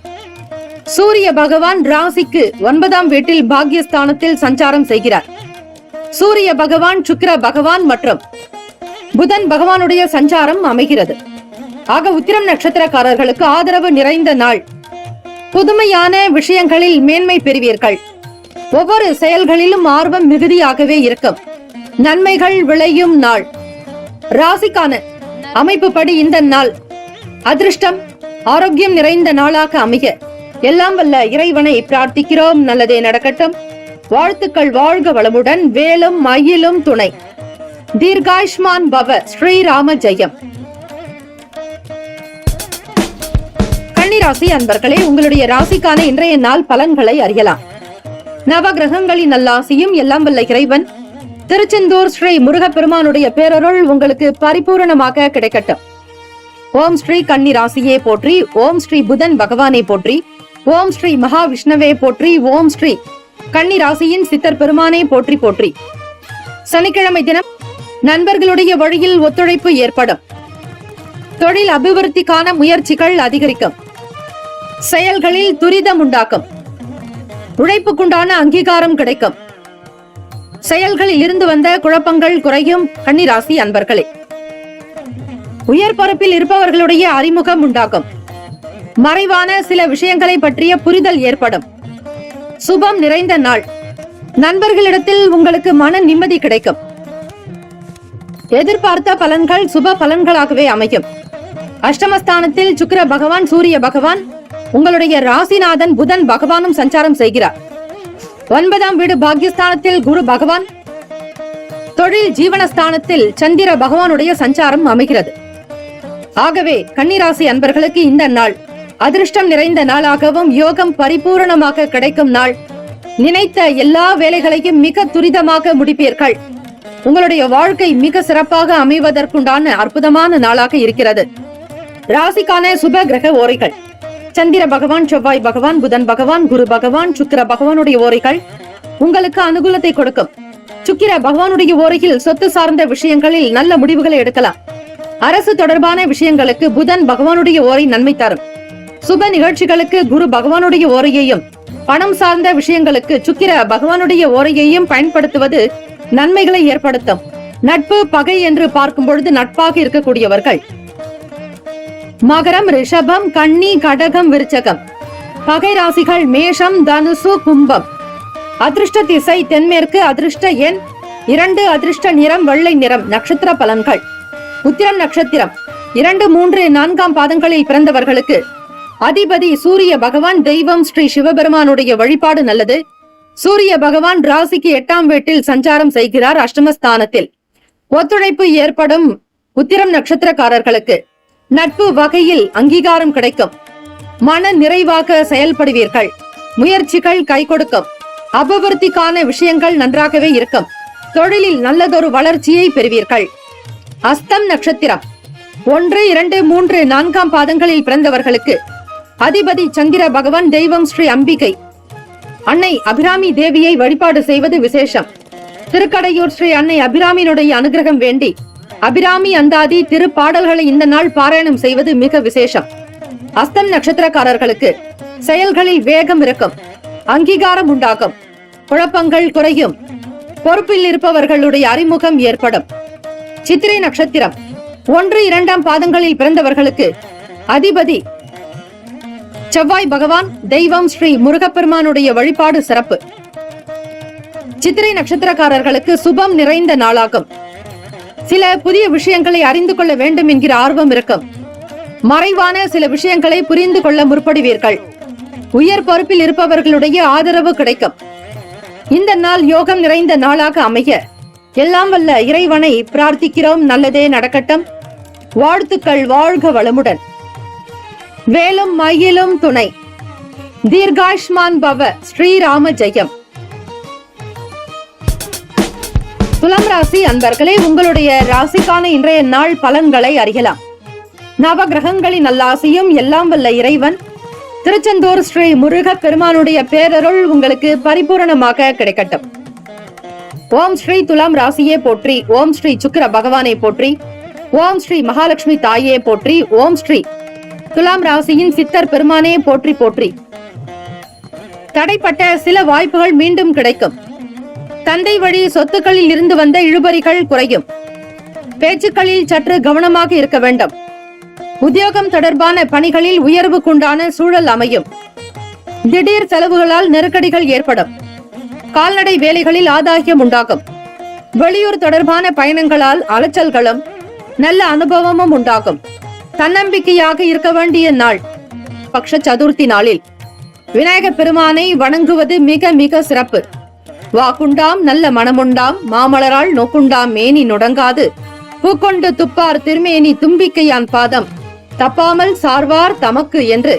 சூரிய பகவான் ராசிக்கு 9ஆம் வீட்டில் பாக்யஸ்தானத்தில் சஞ்சாரம் செய்கிறார். சூரிய பகவான், சுக்கிர பகவான் மற்றும் புதன் பகவானுடைய சஞ்சாரம் அமைகிறது. ஆக உத்திரம் நட்சத்திரக்காரர்களுக்கு ஆதரவு நிறைந்த நாள். புதுமையான விஷயங்களில் மேன்மை பெறுவீர்கள். ஒவ்வொரு செயல்களிலும் ஆர்வம் மிகுதியாகவே இருக்கும். நன்மைகள் விளையும் நாள். ராசிக்கான அமைப்புப்படி இந்த நாள் அதிர்ஷ்டம் ஆரோக்கியம் நிறைந்த நாளாக அமைய எல்லாம் வல்ல இறைவனை பிரார்த்திக்கிறோம். நல்லதே நடக்கட்டும். வாழ்த்துக்கள். வாழ்க வளமுடன். வேலும் மயிலும் துணை. தீர்காயுஷ்மான் பவ. ஸ்ரீராம ஜெயம். கன்னிராசி அன்பர்களே, உங்களுடைய ராசிக்கான இன்றைய நாள் பலன்களை அறியலாம். நவ கிரகங்களின் நல்லாசியும் எல்லாம் வல்ல இறைவன் திருச்செந்தூர் ஸ்ரீ முருகப்பெருமானுடைய பேரருள் உங்களுக்கு பரிபூரணமாக கிடைக்கட்டும். ஓம் ஸ்ரீ கன்னிராசியே போற்றி. ஓம் ஸ்ரீ புதன் பகவானே போற்றி. ஓம் ஸ்ரீ மகாவிஷ்ணவே போற்றி. ஓம் ஸ்ரீ கன்னிராசியின் சித்தர் பெருமானே போற்றி போற்றி. சனிக்கிழமை தினம் நண்பர்களுடைய வழியில் ஒத்துழைப்பு ஏற்படும். தொழில் அபிவிருத்திக்கான முயற்சிகள் அதிகரிக்கும். செயல்களில் துரிதம் உண்டாக்கும். உழைப்புக்குண்டான அங்கீகாரம் கிடைக்கும். செயல்களில் இருந்து வந்த குழப்பங்கள் குறையும். கன்னிராசி அன்பர்களே, உயர் பொறுப்பில் இருப்பவர்களுடைய அறிமுகம் உண்டாகும். மறைவான சில விஷயங்களை பற்றிய புரிதல் ஏற்படும். சுபம் நிறைந்த நாள். நண்பர்களிடத்தில் உங்களுக்கு மன நிம்மதி கிடைக்கும். எதிர்பார்த்த பலன்கள் சுப பலன்களாகவே அமையும். அஷ்டமஸ்தானத்தில் சுக்கிர பகவான், சூரிய பகவான், உங்களுடைய ராசிநாதன் புதன் பகவானும் சஞ்சாரம் செய்கிறார். 9ஆம் வீடு பாக்யஸ்தானத்தில் குரு பகவான், தொழில் ஜீவனஸ்தானத்தில் சந்திர பகவானுடைய சஞ்சாரம் அமைகிறது. ஆகவே கன்னிராசி அன்பர்களுக்கு இந்த நாள் அதிர்ஷ்டம் நிறைந்த நாளாகவும் யோகம் பரிபூரணமாக கிடைக்கும் நாள். நினைத்த எல்லா வேலைகளையும் மிக துரிதமாக முடிப்பீர்கள். உங்களுடைய வாழ்க்கை மிக சிறப்பாக அமைவதற்குண்டான அற்புதமான நாளாக இருக்கிறது. ராசிக்கான சுப கிரக ஓரைகள்: சந்திர பகவான், செவ்வாய் பகவான், புதன் பகவான், குரு பகவான், சுக்கிர பகவானுடைய ஓரைகள் உங்களுக்கு அனுகூலத்தை கொடுக்கும். சுக்கிர பகவானுடைய ஓரையில் சொத்து சார்ந்த விஷயங்களில் நல்ல முடிவுகளை எடுக்கலாம். அரசு தொடர்பான விஷயங்களுக்கு புதன் பகவானுடைய ஓரை நன்மை தரும். சுப நிகழ்ச்சிகளுக்கு குரு பகவானுடைய ஓரையையும், பணம் சார்ந்த விஷயங்களுக்கு சுக்கிர பகவானுடைய ஓரையையும் பயன்படுத்துவது நன்மைகளை ஏற்படுத்தும். நட்பு பகை என்று பார்க்கும் பொழுது நட்பாக இருக்கக்கூடியவர்கள் மகரம், ரிஷபம், கன்னி, கடகம், விருச்சகம். பகை ராசிகள் மேஷம், தனுசு, கும்பம். அதிர்ஷ்ட திசை தென்மேற்கு. அதிர்ஷ்ட எண் 2. அதிர்ஷ்ட நிறம் வெள்ளை நிறம். நட்சத்திர பலன்கள்: உத்திரம் நட்சத்திரம் 2, 3, 4ஆம் பாதங்களில் பிறந்தவர்களுக்கு அதிபதி சூரிய பகவான். தெய்வம் ஸ்ரீ சிவபெருமானுடைய வழிபாடு நல்லது. சூரிய பகவான் ராசிக்கு 8ஆம் வீட்டில் சஞ்சாரம் செய்கிறார், அஷ்டமஸ்தானத்தில். ஒத்துழைப்பு ஏற்படும். உத்திரம் நட்சத்திரக்காரர்களுக்கு நட்பு வகையில் அங்கீகாரம் கிடைக்கும். மன நிறைவாக செயல்படுவீர்கள். முயற்சிகள் கை கொடுக்கும். அபிவிருத்திக்கான விஷயங்கள் நன்றாகவே இருக்கும். தொழிலில் நல்லதொரு வளர்ச்சியை பெறுவீர்கள். அஸ்தம் நட்சத்திரம் 1, 2, 3, 4ஆம் பாதங்களில் பிறந்தவர்களுக்கு அதிபதி சந்திர பகவான். தெய்வம் ஸ்ரீ அம்பிகை. அன்னை அபிராமி தேவியை வழிபாடு செய்வது விசேஷம். திருக்கடையூர் ஸ்ரீ அன்னை அபிராமியினுடைய அனுகிரகம் வேண்டி அபிராமி அந்தாதி திருப்பாடல்களை இந்த நாள் பாராயணம் செய்வது மிக விசேஷம். அஸ்தம் நட்சத்திரக்காரர்களுக்கு செயல்களில் வேகம் இருக்கும். அங்கீகாரம் உண்டாகும். குழப்பங்கள் குறையும். பொறுப்பில் இருப்பவர்களுடைய அறிமுகம் ஏற்படும். சித்திரை நட்சத்திரம் 1, 2ஆம் பாதங்களில் பிறந்தவர்களுக்கு அதிபதி செவ்வாய் பகவான். தெய்வம் ஸ்ரீ முருகப்பெருமானுடைய வழிபாடு சிறப்பு. சித்திரை நட்சத்திரக்காரர்களுக்கு சுபம் நிறைந்த நாளாகும். சில புதிய விஷயங்களை அறிந்து கொள்ள வேண்டும் என்கிற ஆர்வம் இருக்கும். மறைவான சில விஷயங்களை புரிந்து கொள்ள முற்படுவீர்கள். உயர் பொறுப்பில் இருப்பவர்களுடைய ஆதரவு கிடைக்கும். இந்த நாள் யோகம் நிறைந்த நாளாக அமைய எல்லாம் வல்ல இறைவனை பிரார்த்திக்கிறோம். நல்லதே நடக்கட்டும். வாழ்த்துக்கள். வாழ்க வளமுடன். வேலும் மயிலும் துணை. தீர்காயுஷ்மான் பவ. ஸ்ரீராம ஜெயம். துலாம் ராசி அன்பர்களே, உங்களுடைய ராசிக்கான இன்றைய நாள் பலன்களை அறியலாம். நவ கிரகங்களின் நல்லாசியும் எல்லாம் வல்ல இறைவன் திருச்செந்தூர் ஸ்ரீ முருக பெருமானுடைய பேரருள் உங்களுக்கு பரிபூரணமாக கிடைக்கட்டும். ஓம் ஸ்ரீ துலாம் ராசியே போற்றி. ஓம் ஸ்ரீ சுக்கிர பகவானை போற்றி. ஓம் ஸ்ரீ மகாலட்சுமி தாயே போற்றி. ஓம் ஸ்ரீ துலாம் ராசியின் சித்தர் பெருமானே போற்றி போற்றி. தடைப்பட்ட சில வாய்ப்புகள் மீண்டும் கிடைக்கும். தந்தை வழி சொத்துக்களில் இருந்து வந்த இழுபறிகள் குறையும். பேச்சுக்களில் சற்று கவனமாக இருக்க வேண்டும். உத்தியோகம் தொடர்பான பணிகளில் உயர்வுக்குண்டான சூழல் அமையும். திடீர் செலவுகளால் நெருக்கடிகள் ஏற்படும். கால்நடை வேலைகளில் ஆதாயம் உண்டாகும். வெளியூர் தொடர்பான பயணங்களால் அலைச்சல்களும் நல்ல அனுபவமும் உண்டாகும். தன்னம்பிக்கையாக இருக்க வேண்டிய நாள். பக்ஷ சதுர்த்தி நாளில் விநாயக பெருமானை வணங்குவது மிக மிக சிறப்பு. வாக்குண்டாம் நல்ல மனமுண்டாம், மாமலரால் நோக்குண்டாம் மேனி நுடங்காது, பூக்கொண்டு துப்பார் திருமேனி தும்பிக்கையான் பாதம், தப்பாமல் சார்வார் தமக்கு என்று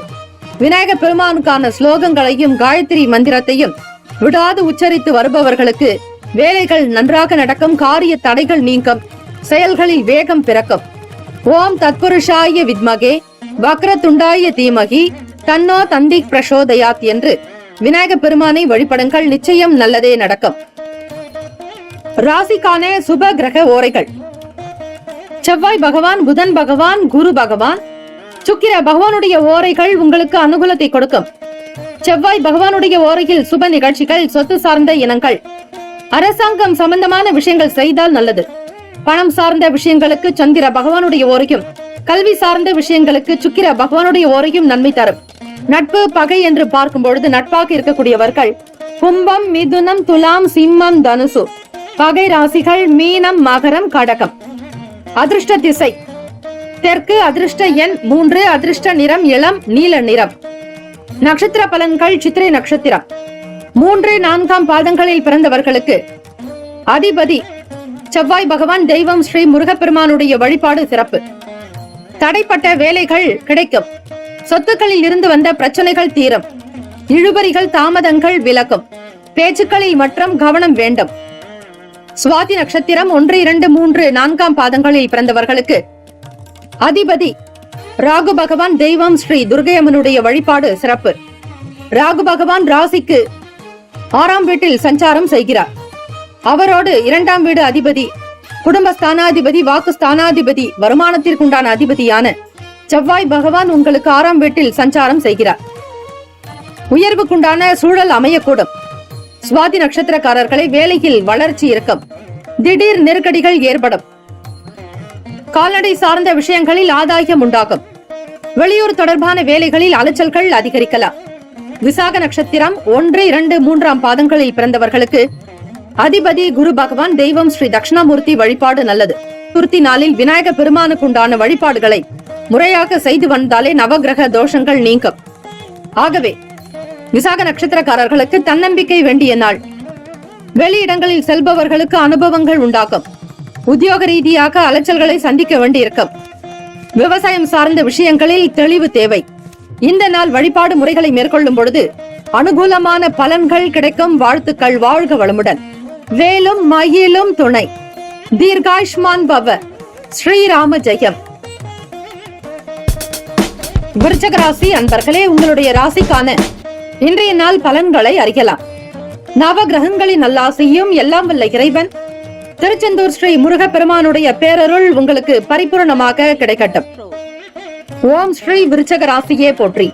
விநாயக பெருமானுக்கான ஸ்லோகங்களையும் காயத்ரி மந்திரத்தையும் விடாது உச்சரித்து வருபவர்களுக்கு வேலைகள் நன்றாக நடக்கும். காரிய தடைகள் நீங்கும். செயல்களில் வேகம் பிறக்கும். ஓம் தத்புருஷாய வித்மகே வக்ரதுண்டாய தீமகி தன்னோ தந்தி பிரசோதயாத் என்று விநாயக பெருமானை வழிபடுங்கள். நிச்சயம் நல்லதே நடக்கும். ராசிக்கான சுப கிரக ஓரைகள்: செவ்வாய் பகவான், புதன் பகவான், குரு பகவான், சுக்கிர பகவானுடைய ஓரைகள் உங்களுக்கு அனுகூலத்தை கொடுக்கும். செவ்வாய் பகவானுடைய ஓரையில் சுப நிகழ்ச்சிகள், சொத்து சார்ந்த இனங்கள், அரசாங்கம் சம்பந்தமான விஷயங்கள் செய்தால் நல்லது. பணம் சார்ந்த விஷயங்களுக்கு சந்திர பகவானுடைய ஓரையும் கல்வி சார்ந்த விஷயங்களுக்கு சுக்கிர பகவானுடைய ஓரையும் நன்மை தரும். நட்பு பகை என்று பார்க்கும் பொழுது நட்பாக இருக்கக்கூடியவர்கள் கும்பம், மிதுனம், துலாம், சிம்மம், தனுசு. பகை ராசிகள் மீனம், மகரம், கடகம். அதிர்ஷ்ட திசை தெற்கு. அதிர்ஷ்ட எண் 3. அதிர்ஷ்ட நிறம் இளம் நீல நிறம். நட்சத்திர பலன்கள் சித்திரை நட்சத்திரம் 3, 4 பாதங்களில் பிறந்தவர்களுக்கு அதிபதி செவ்வாய் பகவான். தெய்வம் ஸ்ரீ முருகப்பெருமானுடைய வழிபாடு சிறப்பு. தடைப்பட்ட வேலைகள் கிடைக்கும். சொத்துக்களில் இருந்து வந்த பிரச்சனைகள் தீரும். இழுபறிகள் தாமதங்கள் விலகும். பேச்சுக்களில் மற்றும் கவனம் வேண்டும். சுவாதி நட்சத்திரம் 1, 2, 3, 4 பாதங்களில் பிறந்தவர்களுக்கு அதிபதி ராகு பகவான். தெய்வம் ஸ்ரீ துர்கையம்மனுடைய வழிபாடு சிறப்பு. ராகு பகவான் ராசிக்கு 6ஆம் வீட்டில் சஞ்சாரம் செய்கிறார். அவரோடு 2ஆம் வீடு அதிபதி, குடும்பஸ்தானாதிபதி, வாக்கு ஸ்தானாதிபதி, வருமானத்திற்குண்டான அதிபதியான செவ்வாய் பகவான் உங்களுக்கு 6ஆம் வீட்டில் சஞ்சாரம் செய்கிறார். உயர்வுக்குண்டான சூழல் அமையக்கூடும். சுவாதி நட்சத்திரக்காரர்களை வேலையில் வளர்ச்சி இருக்கும். திடீர் நெருக்கடிகள் ஏற்படும். கால்நடை சார்ந்த விஷயங்களில் ஆதாயம் உண்டாகும். வெளியூர் தொடர்பான வேலைகளில் அலைச்சல்கள் அதிகரிக்கலாம். விசாக நட்சத்திரம் 1, 2, 3 பாதங்களில் பிறந்தவர்களுக்கு அதிபதி குரு பகவான். தெய்வம் ஸ்ரீ தட்சிணாமூர்த்தி வழிபாடு நல்லது. துர்த்தி நாளில் விநாயக பெருமானுக்குண்டான வழிபாடுகளை முறையாக செய்து வந்தாலே நவகிரக தோஷங்கள் நீங்கும். ஆகவே விசாக நட்சத்திரக்காரர்களுக்கு தன்னம்பிக்கை வேண்டிய நாள். வெளியிடங்களில் செல்பவர்களுக்கு அனுபவங்கள் உண்டாகும். உத்தியோக ரீதியாக அலைச்சல்களை சந்திக்க வேண்டியிருக்கும். விவசாயம் சார்ந்த விஷயங்களில் தெளிவு தேவை. இந்த நாள் வழிபாடு முறைகளை மேற்கொள்ளும் பொழுது அனுகூலமான பலன்கள் கிடைக்கும். வாழ்த்துக்கள். வாழ்க வளமுடன். வேலும் மயிலும் துணை. தீர்காயுஷ்மான் பவ. ஸ்ரீராம ஜெயம். விருச்சிக ராசி அன்பர்களே, உங்களுடைய ராசிக்கான இன்றைய நாள் பலன்களை அறியலாம். நவ கிரகங்களின் நல்லாசியும் எல்லாம் வல்ல இறைவன் திருச்செந்தூர் ஸ்ரீ முருகப்பெருமானுடைய பேரருள் உங்களுக்கு பரிபூர்ணமாக கிடைக்கட்டும். ஓம் ஸ்ரீ விருச்சிக ராசியே போற்றி.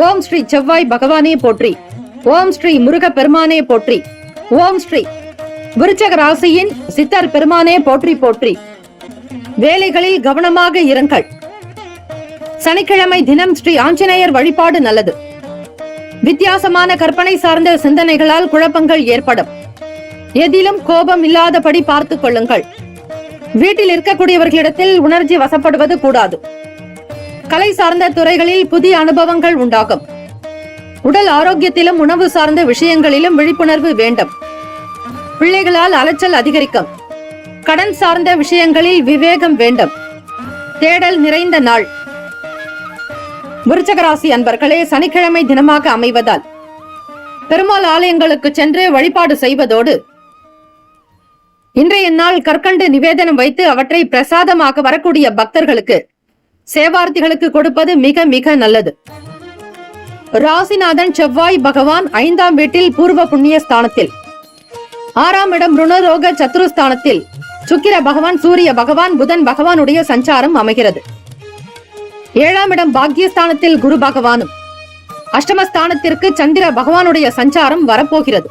ஓம் ஸ்ரீ செவ்வாய் பகவானே போற்றி. ஓம் ஸ்ரீ முருகப்பெருமானே போற்றி. ஓம் ஸ்ரீ விருச்சிக ராசியின் சித்தர் பெருமானே போற்றி போற்றி. வேலைகளில் கவனமாக இருங்கள். சனிக்கிழமை தினம் ஸ்ரீ ஆஞ்சநேயர் வழிபாடு நல்லது. வித்தியாசமான கற்பனை சார்ந்த சிந்தனைகளால் குழப்பங்கள் ஏற்படும். எதிலும் கோபம் இல்லாதபடி பார்த்துக் கொள்ளுங்கள். வீட்டில் இருக்கக்கூடியவர்களிடத்தில் உணர்ச்சி வசப்படுவது கூடாது. கலை சார்ந்த துறைகளில் புதிய அனுபவங்கள் உண்டாகும். உடல் ஆரோக்கியத்திலும் உணவு சார்ந்த விஷயங்களிலும் விழிப்புணர்வு வேண்டும். பிள்ளைகளால் அலைச்சல் அதிகரிக்கும். கடன் சார்ந்த விஷயங்களில் விவேகம் வேண்டும். தேடல் நிறைந்த நாள். விருச்சிக ராசி அன்பர்களே, சனிக்கிழமை தினமாக அமைவதால் பெருமாள் ஆலயங்களுக்கு சென்று வழிபாடு செய்வதோடு இன்றைய நாள் கற்கண்டு நிவேதனம் வைத்து அவற்றை பிரசாதமாக வரக்கூடிய பக்தர்களுக்கு, சேவார்த்திகளுக்கு கொடுப்பது மிக மிக நல்லது. ராசிநாதன் செவ்வாய் பகவான் 5ஆம் வீட்டில் பூர்வ புண்ணிய ஸ்தானத்தில், 6ஆம் இடம் ருணரோக சத்துருஸ்தானத்தில் சுக்கிர பகவான், சூரிய பகவான், புதன் பகவானுடைய சஞ்சாரம் அமைகிறது. 7ஆம் இடம் பாக்யஸ்தானத்தில் குரு பகவானும், அஷ்டமஸ்தானத்திற்கு சந்திர பகவானுடைய சஞ்சாரம் வரப்போகிறது.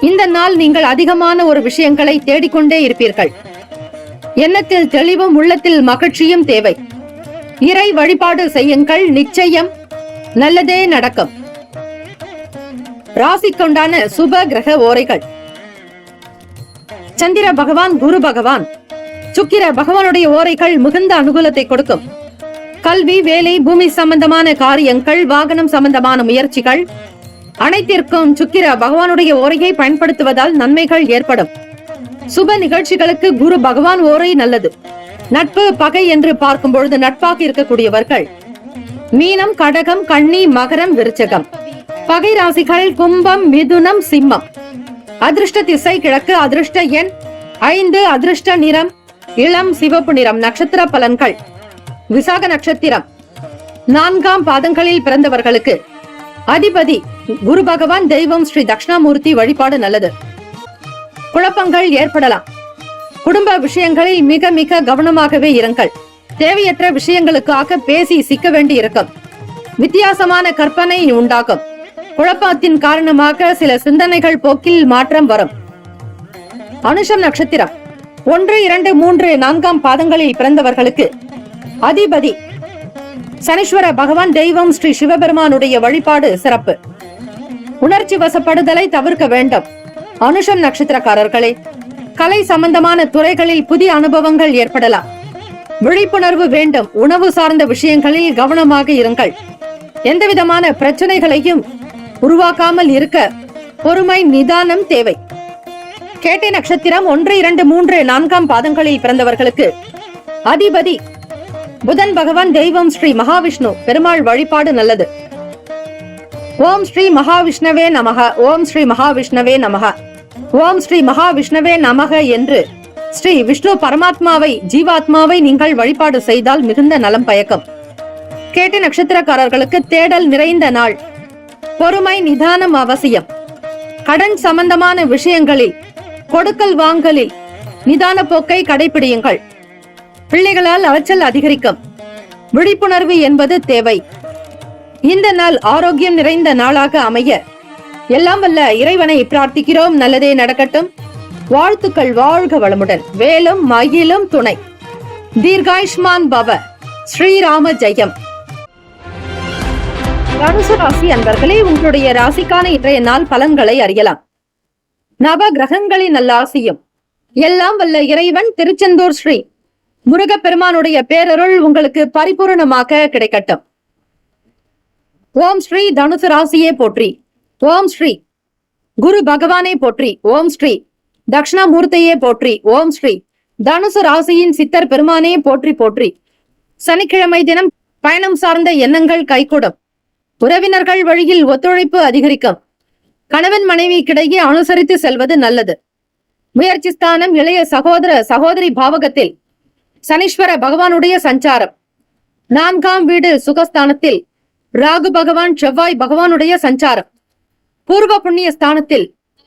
இந்த நாள் நீங்கள் அதிகமான ஒரு விஷயங்களை தேடிக்கொண்டே இருப்பீர்கள். எண்ணத்தில் தெளிவும் உள்ளத்தில் மகிழ்ச்சியும் தேவை. இறை வழிபாடு செய்யுங்கள், நிச்சயம் நல்லதே நடக்கும். ராசிக்குண்டான சுப கிரக ஓரைகள். சந்திர பகவான், குரு பகவான், சுக்கிர பகவானுடைய ஓரைகள் மிகுந்த அனுகூலத்தை கொடுக்கும். கல்வி, வேலை, பூமி சம்பந்தமான காரியங்கள், வாகனம் சம்பந்தமான முயற்சிகள் அனைத்திற்கும் சுக்கிர பகவானுடைய ஓரையை பயன்படுத்துவதால் நன்மைகள் ஏற்படும். சுப நிகழ்ச்சிகளுக்கு குரு பகவான் ஓரை நல்லது. நட்பு பகை என்று பார்க்கும் பொழுது நட்பாக இருக்கக்கூடியவர்கள் மீனம், கடகம், கன்னி, மகரம், விருச்சகம். பகை ராசிகள் கும்பம், மிதுனம், சிம்மம். அதிர்ஷ்ட திசை கிழக்கு. அதிர்ஷ்ட எண் 5. அதிர்ஷ்ட நிறம் இளம் சிவப்பு நிறம். நட்சத்திர பலன்கள். விசாக நட்சத்திரம் 4ஆம் பாதங்களில் பிறந்தவர்களுக்கு அதிபதி குரு பகவான். தெய்வம் ஸ்ரீ தட்சிணாமூர்த்தி வழிபாடு நல்லது. குழப்பங்கள் ஏற்படலாம். குடும்ப விஷயங்களில் மிக மிக கவனமாகவே இருங்கள். தேவையற்ற விஷயங்களுக்காக பேசி சிக்க வேண்டி இருக்கும். வித்தியாசமான கற்பனை உண்டாகும். குழப்பத்தின் காரணமாக சில சிந்தனைகள் போக்கில் மாற்றம் வரும். அனுஷம் நட்சத்திரம் 1, 2, 3, 4ஆம் பாதங்களில் பிறந்தவர்களுக்கு அதிபதி சனீஸ்வர பகவான் தெய்வம் ஸ்ரீ சிவபெருமானுடைய வழிபாடு சிறப்பு. உணர்ச்சி வசப்படுதலை தவிர்க்க வேண்டும். அனுஷம் நட்சத்திரக்காரர்களே, கலை சம்பந்தமான துறைகளில் புதிய அனுபவங்கள் ஏற்படலாம். விழிப்புணர்வு வேண்டும். உணவு சார்ந்த விஷயங்களில் கவனமாக இருங்கள். எந்தவிதமான பிரச்சனைகளையும் உருவாக்காமல் இருக்க பொறுமை நிதானம் தேவை. கேட்டை நட்சத்திரம் 1, 2, 3, 4 பாதங்களில் பிறந்தவர்களுக்கு அதிபதி புதன் பகவான் தெய்வம் ஸ்ரீ மகாவிஷ்ணு பெருமாள் வழிபாடு நல்லது. ஓம் ஸ்ரீ மகாவிஷ்ணவே நமக, ஓம் ஸ்ரீ மகாவிஷ்ணவே நமக, ஓம் ஸ்ரீ மகாவிஷ்ணவே நமக என்று ஸ்ரீ விஷ்ணு பரமாத்மாவை ஜீவாத்மாவை நீங்கள் வழிபாடு செய்தால் மிகுந்த நலம் பயக்கும். கேட்டை நட்சத்திரக்காரர்களுக்கு தேடல் நிறைந்த நாள். பொறுமை நிதானம் அவசியம். கடன் சம்பந்தமான விஷயங்களில் கொடுக்கல் வாங்கலில் நிதான போக்கை கடைபிடியுங்கள். பிள்ளைகளால் அலைச்சல் அதிகரிக்கும். விழிப்புணர்வு என்பது தேவை. இந்த நாள் ஆரோக்கியம் நிறைந்த நாளாக அமைய எல்லாம் வல்ல இறைவனை பிரார்த்திக்கிறோம். நல்லதே நடக்கட்டும். வாழ்த்துக்கள். வாழ்க வளமுடன். வேலும் மகிழும் துணை. தீர்காயுஷ்மான் பவ. ஸ்ரீராம ஜெயம். தனுசு ராசி அன்பர்களே, உங்களுடைய ராசிக்கான இன்றைய நாள் பலன்களை அறியலாம். நவ கிரகங்களின் நல்லாசியும் எல்லாம் வல்ல இறைவன் திருச்செந்தூர் ஸ்ரீ முருகப்பெருமானுடைய பேரருள் உங்களுக்கு பரிபூரணமாக கிடைக்கட்டும். ஓம் ஸ்ரீ தனுசு ராசியே போற்றி. ஓம் ஸ்ரீ குரு பகவானே போற்றி. ஓம் ஸ்ரீ தட்சிணாமூர்த்தியே போற்றி. ஓம் ஸ்ரீ தனுசு ராசியின் சித்தர் பெருமானே போற்றி போற்றி. சனிக்கிழமை தினம் பயணம் சார்ந்த எண்ணங்கள் கைகூடும். உறவினர்கள் வழியில் ஒத்துழைப்பு அதிகரிக்கும். கணவன் மனைவிக்கிடையே அனுசரித்து செல்வது நல்லது. முயற்சி ஸ்தானம் இளைய சகோதர சகோதரி பாவகத்தில் சனீஸ்வர பகவானுடைய சஞ்சாரம். 4ஆம் வீடு சுகஸ்தானத்தில் ராகு பகவான் செவ்வாய் பகவானுடைய சஞ்சாரம். பூர்வ புண்ணிய ஸ்தானத்தில்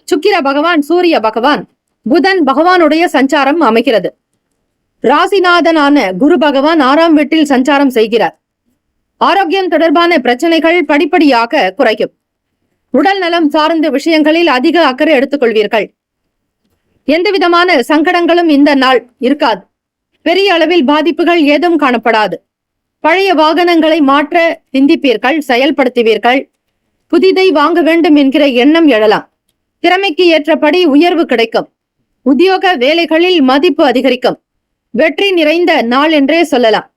சுக்கிர பகவான் சூரிய பகவான் புதன் பகவானுடைய சஞ்சாரம் அமைகிறது. ராசிநாதனான குரு பகவான் 6ஆம் வீட்டில் சஞ்சாரம் செய்கிறார். ஆரோக்கியம் தொடர்பான பிரச்சனைகள் படிப்படியாக குறையும். உடல் நலம் சார்ந்த விஷயங்களில் அதிக அக்கறை எடுத்துக் கொள்வீர்கள். எந்தவிதமான சங்கடங்களும் இந்த நாள் இருக்காது. பெரிய அளவில் பாதிப்புகள் ஏதும் காணப்படாது. பழைய வாகனங்களை மாற்ற சிந்திப்பீர்கள், செயல்படுத்துவீர்கள். புதிதை வாங்க வேண்டும் என்கிற எண்ணம் எழலாம். திறமைக்கு ஏற்றபடி உயர்வு கிடைக்கும். உத்தியோக வேலைகளில் மதிப்பு அதிகரிக்கும். வெற்றி நிறைந்த நாள் என்றே சொல்லலாம்.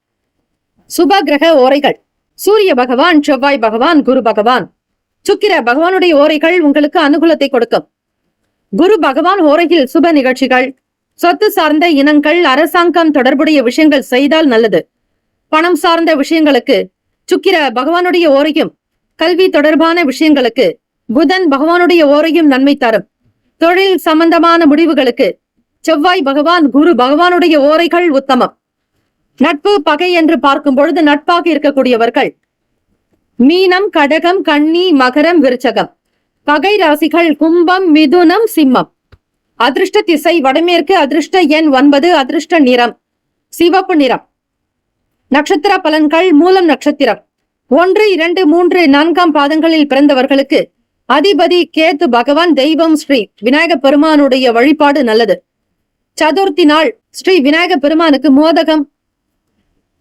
சுப கிரக ஓரைகள். சூரிய பகவான் செவ்வாய் பகவான் குரு பகவான் சுக்கிர பகவானுடைய ஓரைகள் உங்களுக்கு அனுகூலத்தை கொடுக்கும். குரு பகவான் ஓரையில் சுப நிகழ்ச்சிகள், சொத்து சார்ந்த இனங்கள், அரசாங்கம் தொடர்புடைய விஷயங்கள் செய்தால் நல்லது. பணம் சார்ந்த விஷயங்களுக்கு சுக்கிர பகவானுடைய ஓரையும், கல்வி தொடர்பான விஷயங்களுக்கு புதன் பகவானுடைய ஓரையும் நன்மை தரும். தொழில் சம்பந்தமான முடிவுகளுக்கு செவ்வாய் பகவான் குரு பகவானுடைய ஓரைகள் உத்தமம். நட்பு பகை என்று பார்க்கும் பொழுது நட்பாக இருக்கக்கூடியவர்கள் மீனம், கடகம், கன்னி, மகரம், விருச்சகம். பகை ராசிகள் கும்பம், மிதுனம், சிம்மம். அதிர்ஷ்ட திசை வடமேற்கு. அதிர்ஷ்ட எண் 9. அதிர்ஷ்ட நிறம் சிவப்பு நிறம். நட்சத்திர பலன்கள். மூலம் நட்சத்திரம் 1, 2, 3, 4 பாதங்களில் பிறந்தவர்களுக்கு அதிபதி கேது பகவான் தெய்வம் ஸ்ரீ விநாயக பெருமானுடைய வழிபாடு நல்லது. சதுர்த்தி நாள் ஸ்ரீ விநாயக பெருமானுக்கு மோதகம்,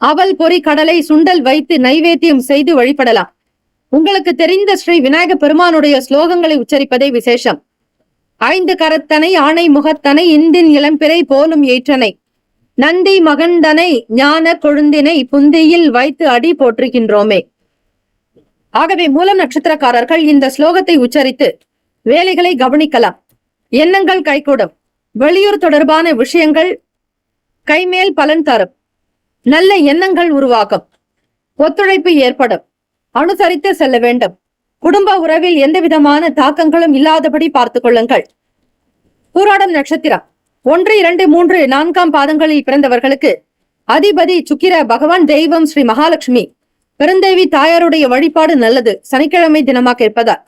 அவல் பொறி, கடலை, சுண்டல் வைத்து நைவேத்தியம் செய்து வழிபடலாம். உங்களுக்கு தெரிந்த ஸ்ரீ விநாயக பெருமானுடைய ஸ்லோகங்களை உச்சரிப்பதே விசேஷம். 5 கரத்தனை, ஆணை முகத்தனை, இந்தின் இளம்பிறை போலும் ஏற்றனை, நந்தி மகண்டனை, ஞான கொழுந்தினை புந்தியில் வைத்து அடி போற்றுகின்றோமே. ஆகவே மூலம் நட்சத்திரக்காரர்கள் இந்த ஸ்லோகத்தை உச்சரித்து வேலைகளை கவனிக்கலாம். எண்ணங்கள் கைகூடும். வெளியூர் தொடர்பான விஷயங்கள் கைமேல் பலன் தரும். நல்ல எண்ணங்கள் உருவாகும். ஒத்துழைப்பு ஏற்படும். அனுசரித்து செல்ல வேண்டும். குடும்ப உறவில் எந்த விதமான தாக்கங்களும் இல்லாதபடி பார்த்துக் கொள்ளுங்கள். பூராடம் நட்சத்திரம் 1, 2, 3, 4 பாதங்களில் பிறந்தவர்களுக்கு அதிபதி சுக்கிர பகவான் தெய்வம் ஸ்ரீ மகாலட்சுமி பெருந்தேவி தாயாருடைய வழிபாடு நல்லது. சனிக்கிழமை தினமாக இருப்பதால்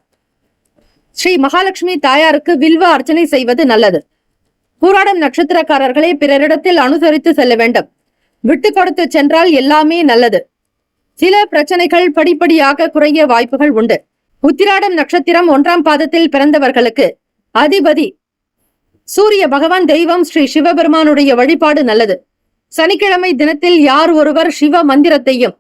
ஸ்ரீ மகாலட்சுமி தாயாருக்கு வில்வ அர்ச்சனை செய்வது நல்லது. பூராடம் நட்சத்திரக்காரர்களை பிறரிடத்தில் அனுசரித்து செல்ல வேண்டும். விட்டு கொடுத்து சென்றால் எல்லாமே நல்லது. சில பிரச்சனைகள் படிப்படியாக குறைய வாய்ப்புகள் உண்டு. உத்திராடம் நட்சத்திரம் 1ஆம் பாதத்தில் பிறந்தவர்களுக்கு அதிபதி சூரிய பகவான் தெய்வம் ஸ்ரீ சிவபெருமானுடைய வழிபாடு நல்லது. சனிக்கிழமை தினத்தில் யார் ஒருவர் சிவ மந்திரத்தையும்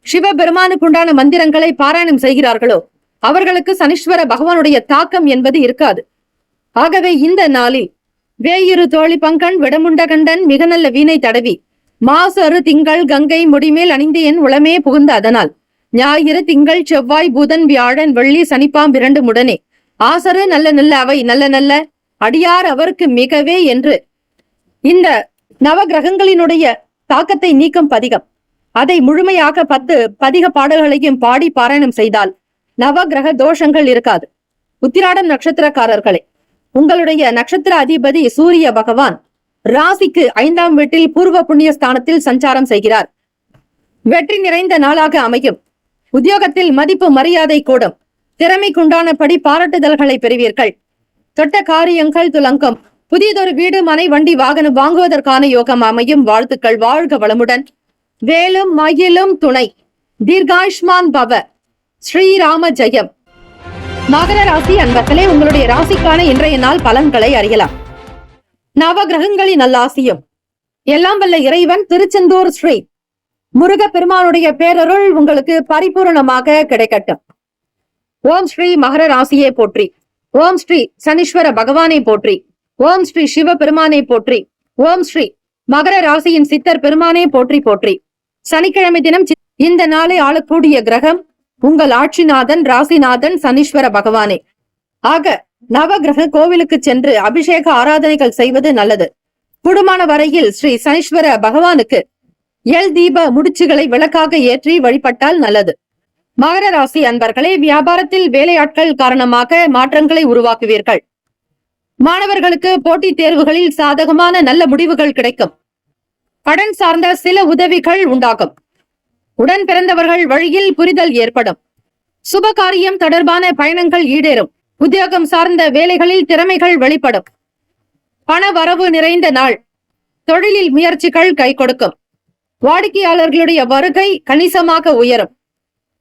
சிவபெருமானுக்குண்டான மந்திரங்களை பாராயணம் செய்கிறார்களோ அவர்களுக்கு சனீஸ்வர பகவானுடைய தாக்கம் என்பது இருக்காது. ஆகவே இந்த நாளில் வேயிரு தோழி பங்கன் விடமுண்டகண்டன் மிக நல்ல வீணை தடவி மாசரு திங்கள் கங்கை முடிமேல் அணிந்து என் உளமே புகுந்த அதனால் ஞாயிறு திங்கள் செவ்வாய் புதன் வியாழன் வெள்ளி சனிப்பாம் 2 முடனே ஆசரு நல்ல நல்ல அவை நல்ல நல்ல அடியார் அவருக்கு மிகவே என்று இந்த நவ கிரகங்களினுடைய தாக்கத்தை நீக்கும் பதிகம். அதை முழுமையாக 10 பதிக பாடல்களையும் பாடி பாராயணம் செய்தால் நவ கிரக தோஷங்கள் இருக்காது. உத்திராடம் நட்சத்திரக்காரர்களே, உங்களுடைய நட்சத்திர அதிபதி சூரிய பகவான் ராசிக்கு 5ஆம் வீட்டில் பூர்வ புண்ணிய ஸ்தானத்தில் சஞ்சாரம் செய்கிறார். வெற்றி நிறைந்த நாளாக அமையும். உத்தியோகத்தில் மதிப்பு மரியாதை கூடும். திறமைக்குண்டானபடி பாராட்டுதல்களை பெறுவீர்கள். தொட்ட காரியங்கள் துலங்கும். புதியதொரு வீடு மனை வண்டி வாகனம் வாங்குவதற்கான யோகம் அமையும். வாழ்த்துக்கள். வாழ்க வளமுடன். வேலும் மயிலும் துணை. தீர்காயுஷ்மான் பவ. ஸ்ரீராம ஜெயம். மகர ராசி அன்பர்களே, உங்களுடைய ராசிக்கான இன்றைய நாள் பலன்களை அறியலாம். நவ கிரகங்களின் நல்லாசியும் எல்லாம் வல்ல இறைவன் திருச்செந்தூர் ஸ்ரீ முருக பெருமானுடைய பேரருள் உங்களுக்கு பரிபூரணமாக கிடைக்கட்டும். ஓம் ஸ்ரீ மகர ராசியை போற்றி. ஓம் ஸ்ரீ சனீஸ்வர பகவானை போற்றி. ஓம் ஸ்ரீ சிவ பெருமானை போற்றி. ஓம் ஸ்ரீ மகர ராசியின் சித்தர் பெருமானை போற்றி போற்றி. சனிக்கிழமை தினம் இந்த நாளை ஆளக்கூடிய கிரகம் உங்கள் ஆட்சிநாதன் ராசிநாதன் சனீஸ்வர பகவானே. ஆக நவ கிரக கோவிலுக்கு சென்று அபிஷேக ஆராதனைகள் செய்வது நல்லது. கூடுமான வரையில் ஸ்ரீ சனீஸ்வர பகவானுக்கு எல் தீப முடிச்சுகளை விளக்காக ஏற்றி வழிபட்டால் நல்லது. மகர ராசி அன்பர்களே, வியாபாரத்தில் வேலையாட்கள் காரணமாக மாற்றங்களை உருவாக்குவீர்கள். மாணவர்களுக்கு போட்டித் தேர்வுகளில் சாதகமான நல்ல முடிவுகள் கிடைக்கும். கடன் சார்ந்த சில உதவிகள் உண்டாகும். உடன் பிறந்தவர்கள் வழியில் புரிதல் ஏற்படும். சுப காரியம் தொடர்பான பயணங்கள் ஈடேறும். உத்தியோகம் சார்ந்த வேலைகளில் திறமைகள் வெளிப்படும். பண வரவு நிறைந்த நாள். தொழிலில் முயற்சிகள் கை கொடுக்கும். வாடிக்கையாளர்களுடைய வருகை கணிசமாக உயரும்.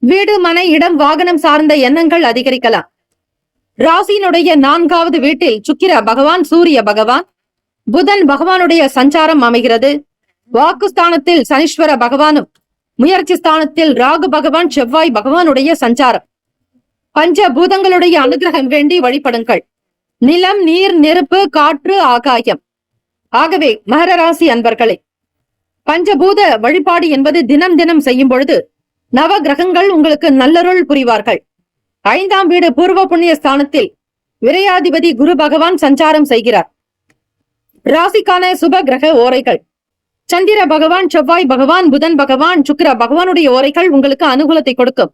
வீடு மனை இடம் வாகனம் சார்ந்த எண்ணங்கள் அதிகரிக்கலாம். ராசியினுடைய 4வது வீட்டில் சுக்கிர பகவான் சூரிய பகவான் புதன் பகவானுடைய சஞ்சாரம் அமைகிறது. வாக்குஸ்தானத்தில் சனீஸ்வர பகவானும் முயற்சி ஸ்தானத்தில் ராகு பகவான் செவ்வாய் பகவானுடைய சஞ்சாரம். பஞ்ச பூதங்களுடைய அனுகிரகம் வேண்டி வழிபடுங்கள். நிலம் நீர் நெருப்பு காற்று ஆகாயம். ஆகவே மகர ராசி அன்பர்களே, பஞ்சபூத வழிபாடு என்பது தினம் தினம் செய்யும் பொழுது நவ கிரகங்கள் உங்களுக்கு நல்லருள் புரிவார்கள். 5ஆம் வீடு பூர்வ புண்ணிய ஸ்தானத்தில் விரையாதிபதி குரு பகவான் சஞ்சாரம் செய்கிறார். ராசிக்கான சுப கிரக ஓரைகள் சந்திர பகவான் செவ்வாய் பகவான் புதன் பகவான் சுக்கிர பகவானுடைய ஓரைகள் உங்களுக்கு அனுகூலத்தை கொடுக்கும்.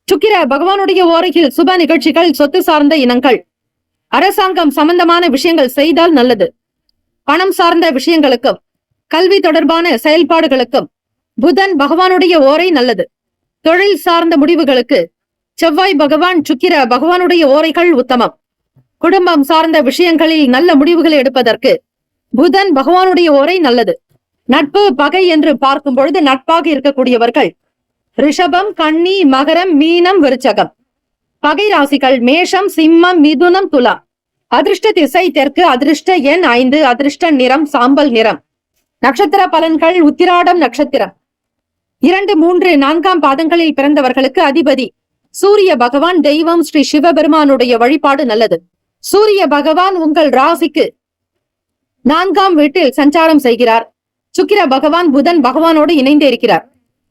சுக்கிர பகவானுடைய ஓரையில் சுப நிகழ்ச்சிகள் சொத்து சார்ந்த இனங்கள் அரசாங்கம் சம்பந்தமான விஷயங்கள் செய்தால் நல்லது. பணம் சார்ந்த விஷயங்களுக்கும் கல்வி தொடர்பான செயல்பாடுகளுக்கும் புதன் பகவானுடைய ஓரை நல்லது. தொழில் சார்ந்த முடிவுகளுக்கு செவ்வாய் பகவான் சுக்கிர பகவானுடைய ஓரைகள் உத்தமம். குடும்பம் சார்ந்த விஷயங்களில் நல்ல முடிவுகளை எடுப்பதற்கு புதன் பகவானுடைய ஓரை நல்லது. நட்பு பகை என்று பார்க்கும் பொழுது நட்பாக இருக்கக்கூடியவர்கள் ரிஷபம் கன்னி மகரம் மீனம் விருச்சகம். பகை ராசிகள் மேஷம் சிம்மம் மிதுனம் துலா. அதிர்ஷ்ட திசை தெற்கு. அதிர்ஷ்ட எண் 5. அதிர்ஷ்ட நிறம் சாம்பல் நிறம். நட்சத்திர பலன்கள் உத்திராடம் நட்சத்திரம் 2, 3, 4ஆம் பாதங்களில் பிறந்தவர்களுக்கு அதிபதி சூரிய பகவான். தெய்வம் ஸ்ரீ சிவபெருமானுடைய வழிபாடு நல்லது. சூரிய பகவான் உங்கள் ராசிக்கு 4ஆம் வீட்டில் சஞ்சாரம் செய்கிறார். சுக்கிர பகவான் புதன் பகவானோடு இணைந்து இருக்கிறார்.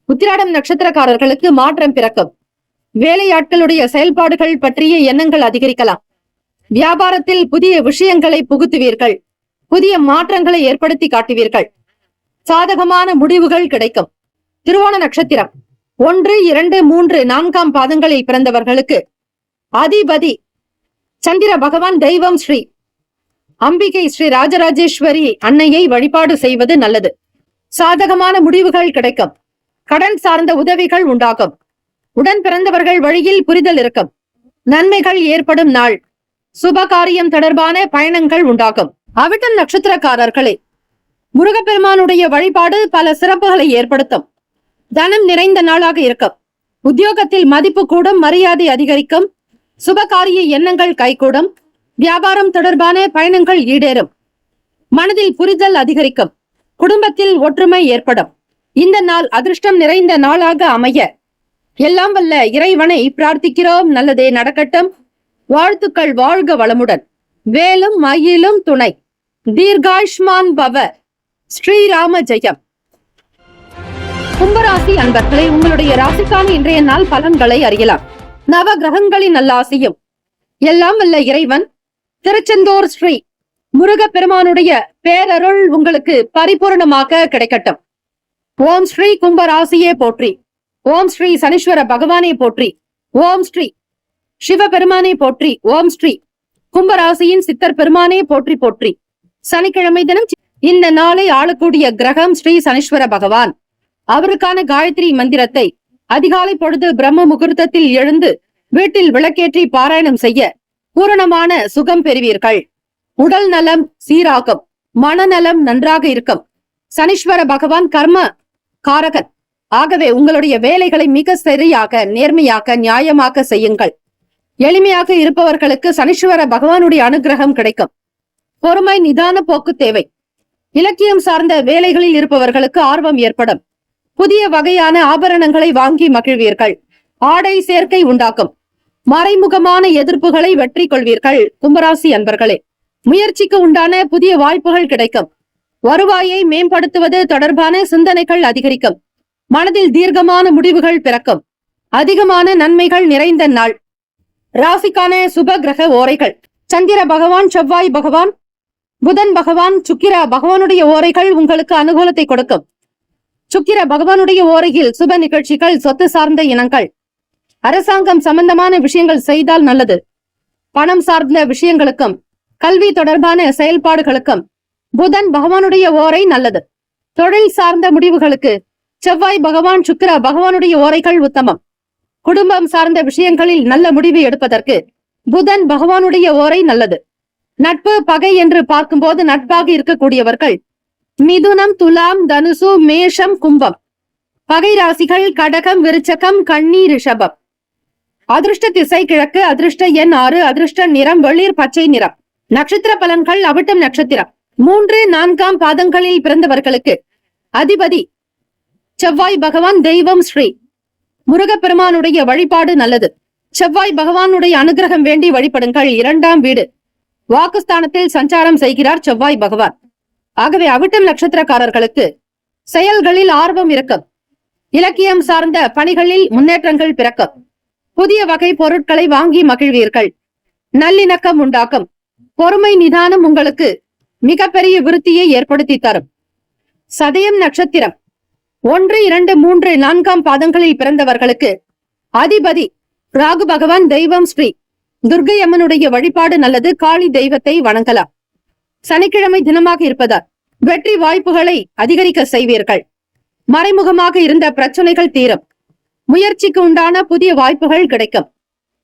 உத்திராடம் நட்சத்திரக்காரர்களுக்கு மாற்றம் பிறக்கும். வேலையாட்களுடைய செயல்பாடுகள் பற்றிய எண்ணங்கள் அதிகரிக்கலாம். வியாபாரத்தில் புதிய விஷயங்களை புகுத்துவீர்கள். புதிய மாற்றங்களை ஏற்படுத்தி காட்டுவீர்கள். சாதகமான முடிவுகள் கிடைக்கும். திருவோண நட்சத்திரம் 1, 2, 3, 4ஆம் பாதங்களில் பிறந்தவர்களுக்கு அதிபதி சந்திர பகவான். தெய்வம் ஸ்ரீ அம்பிகை ஸ்ரீ ராஜராஜேஸ்வரி அன்னையை வழிபாடு செய்வது நல்லது. சாதகமான முடிவுகள் கிடைக்கும். கடன் சார்ந்த உதவிகள் உண்டாகும். உடன் பிறந்தவர்கள் வழியில் புரிதல் இருக்கும். நன்மைகள் ஏற்படும் நாள். சுப காரியம் தொடர்பான பயணங்கள் உண்டாகும். அவிட்டம் நட்சத்திரக்காரர்களே, முருகப்பெருமானுடைய வழிபாடு பல சிறப்புகளை ஏற்படுத்தும். தனம் நிறைந்த நாளாக இருக்கும். உத்தியோகத்தில் மதிப்பு கூடும். மரியாதை அதிகரிக்கும். சுபகாரிய எண்ணங்கள் கைகூடும். வியாபாரம் தொடர்பான பயணங்கள் ஈடேறும். மனதில் புரிதல் அதிகரிக்கும். குடும்பத்தில் ஒற்றுமை ஏற்படும். இந்த நாள் அதிர்ஷ்டம் நிறைந்த நாளாக அமைய எல்லாம் வல்ல இறைவனை பிரார்த்திக்கிறோம். நல்லதே நடக்கட்டும். வாழ்த்துக்கள். வாழ்க வளமுடன். வேலும் மயிலும் துணை. தீர்காயுஷ்மான் பவ. ஸ்ரீராம ஜெயம். கும்பராசி அன்பர்களே, உங்களுடைய ராசிக்கான இன்றைய நாள் பலன்களை அறியலாம். நவ கிரகங்களின் நல்லாசியும் எல்லாம் வல்ல இறைவன் திருச்செந்தூர் ஸ்ரீ முருகப்பெருமானுடைய பேரருள் உங்களுக்கு பரிபூர்ணமாக கிடைக்கட்டும். ஓம் ஸ்ரீ கும்பராசியே போற்றி. ஓம் ஸ்ரீ சனீஸ்வர பகவானே போற்றி. ஓம் ஸ்ரீ சிவபெருமானே போற்றி. ஓம் ஸ்ரீ கும்பராசியின் சித்தர் பெருமானே போற்றி போற்றி. சனிக்கிழமை தினம் இந்த நாளை ஆளக்கூடிய கிரகம் ஸ்ரீ சனீஸ்வர பகவான். அவருக்கான காயத்ரி மந்திரத்தை அதிகாலை பொழுது பிரம்ம முகூர்த்தத்தில் எழுந்து வீட்டில் விளக்கேற்றி பாராயணம் செய்ய பூரணமான சுகம் பெறுவீர்கள். உடல் நலம் சீராகும். மனநலம் நன்றாக இருக்கும். சனீஸ்வர பகவான் கர்ம காரகன். ஆகவே உங்களுடைய வேலைகளை மிக சரியாக, நேர்மையாக, நியாயமாக செய்யுங்கள். எளிமையாக இருப்பவர்களுக்கு சனீஸ்வர பகவானுடைய அனுகிரகம் கிடைக்கும். பொறுமை, நிதான போக்கு தேவை. இலக்கியம் சார்ந்த வேலைகளில் இருப்பவர்களுக்கு ஆர்வம் ஏற்படும். புதிய வகையான ஆபரணங்களை வாங்கி மகிழ்வீர்கள். ஆடை சேர்க்கை உண்டாக்கும். மறைமுகமான எதிர்ப்புகளை வெற்றி கொள்வீர்கள். கும்பராசி அன்பர்களே, முயற்சிக்கு உண்டான புதிய வாய்ப்புகள் கிடைக்கும். வருவாயை மேம்படுத்துவது தொடர்பான சிந்தனைகள் அதிகரிக்கும். மனதில் தீர்க்கமான முடிவுகள் பிறக்கும். அதிகமான நன்மைகள் நிறைந்த நாள். ராசிக்கான சுப கிரக ஓரைகள். சந்திர பகவான், செவ்வாய் பகவான், புதன் பகவான், சுக்கிர பகவானுடைய ஓரைகள் உங்களுக்கு அனுகூலத்தை கொடுக்கும். சுக்கிர பகவானுடைய ஓரையில் சுப நிகழ்ச்சிகள், சொத்து சார்ந்த இனங்கள், அரசாங்கம் சம்பந்தமான விஷயங்கள் செய்தால் நல்லது. பணம் சார்ந்த விஷயங்களுக்கும் கல்வி தொடர்பான செயல்பாடுகளுக்கும் புதன் பகவானுடைய ஓரை நல்லது. தொழில் சார்ந்த முடிவுகளுக்கு செவ்வாய் பகவான், சுக்கிர பகவானுடைய ஓரைகள் உத்தமம். குடும்பம் சார்ந்த விஷயங்களில் நல்ல முடிவு எடுப்பதற்கு புதன் பகவானுடைய ஓரை நல்லது. நட்பு பகை என்று பார்க்கும்போது நட்பாக இருக்கக்கூடியவர்கள் மிதுனம், துலாம், தனுசு, மேஷம், கும்பம். பகை ராசிகள் கடகம், விருச்சகம், கன்னி, ரிஷபம். அதிர்ஷ்ட திசை கிழக்கு. அதிர்ஷ்ட எண் 6. அதிர்ஷ்ட நிறம் வெளிர் பச்சை நிறம். நட்சத்திர பலன்கள். அவிட்டம் நட்சத்திரம் 3, 4 பாதங்களில் பிறந்தவர்களுக்கு அதிபதி செவ்வாய் பகவான். தெய்வம் ஸ்ரீ முருகப்பெருமானுடைய வழிபாடு நல்லது. செவ்வாய் பகவானுடைய அனுகிரகம் வேண்டி வழிபடுங்கள். 2ஆம் வீடு வாக்குஸ்தானத்தில் சஞ்சாரம் செய்கிறார் செவ்வாய் பகவான். ஆகவே அவிட்டம் நட்சத்திரக்காரர்களுக்கு செயல்களில் ஆர்வம் இருக்கும். இலக்கியம் சார்ந்த பணிகளில் முன்னேற்றங்கள் பிறக்கும். புதிய வகை பொருட்களை வாங்கி மகிழ்வீர்கள். நல்லிணக்கம் உண்டாக்கும். பொறுமை, நிதானம் உங்களுக்கு மிகப்பெரிய விருத்தியை ஏற்படுத்தி தரும். சதயம் நட்சத்திரம் 1, 2, 3, 4 பாதங்களில் பிறந்தவர்களுக்கு அதிபதி ராகு பகவான். தெய்வம் ஸ்ரீ துர்க்கை அம்மனுடைய வழிபாடு நல்லது. காளி தெய்வத்தை வணங்கலாம். சனிக்கிழமை தினமாக இருப்பதால் வெற்றி வாய்ப்புகளை அதிகரிக்க செய்வீர்கள். மறைமுகமாக இருந்த பிரச்சனைகள் தீரும். முயற்சிக்கு உண்டான புதிய வாய்ப்புகள் கிடைக்கும்.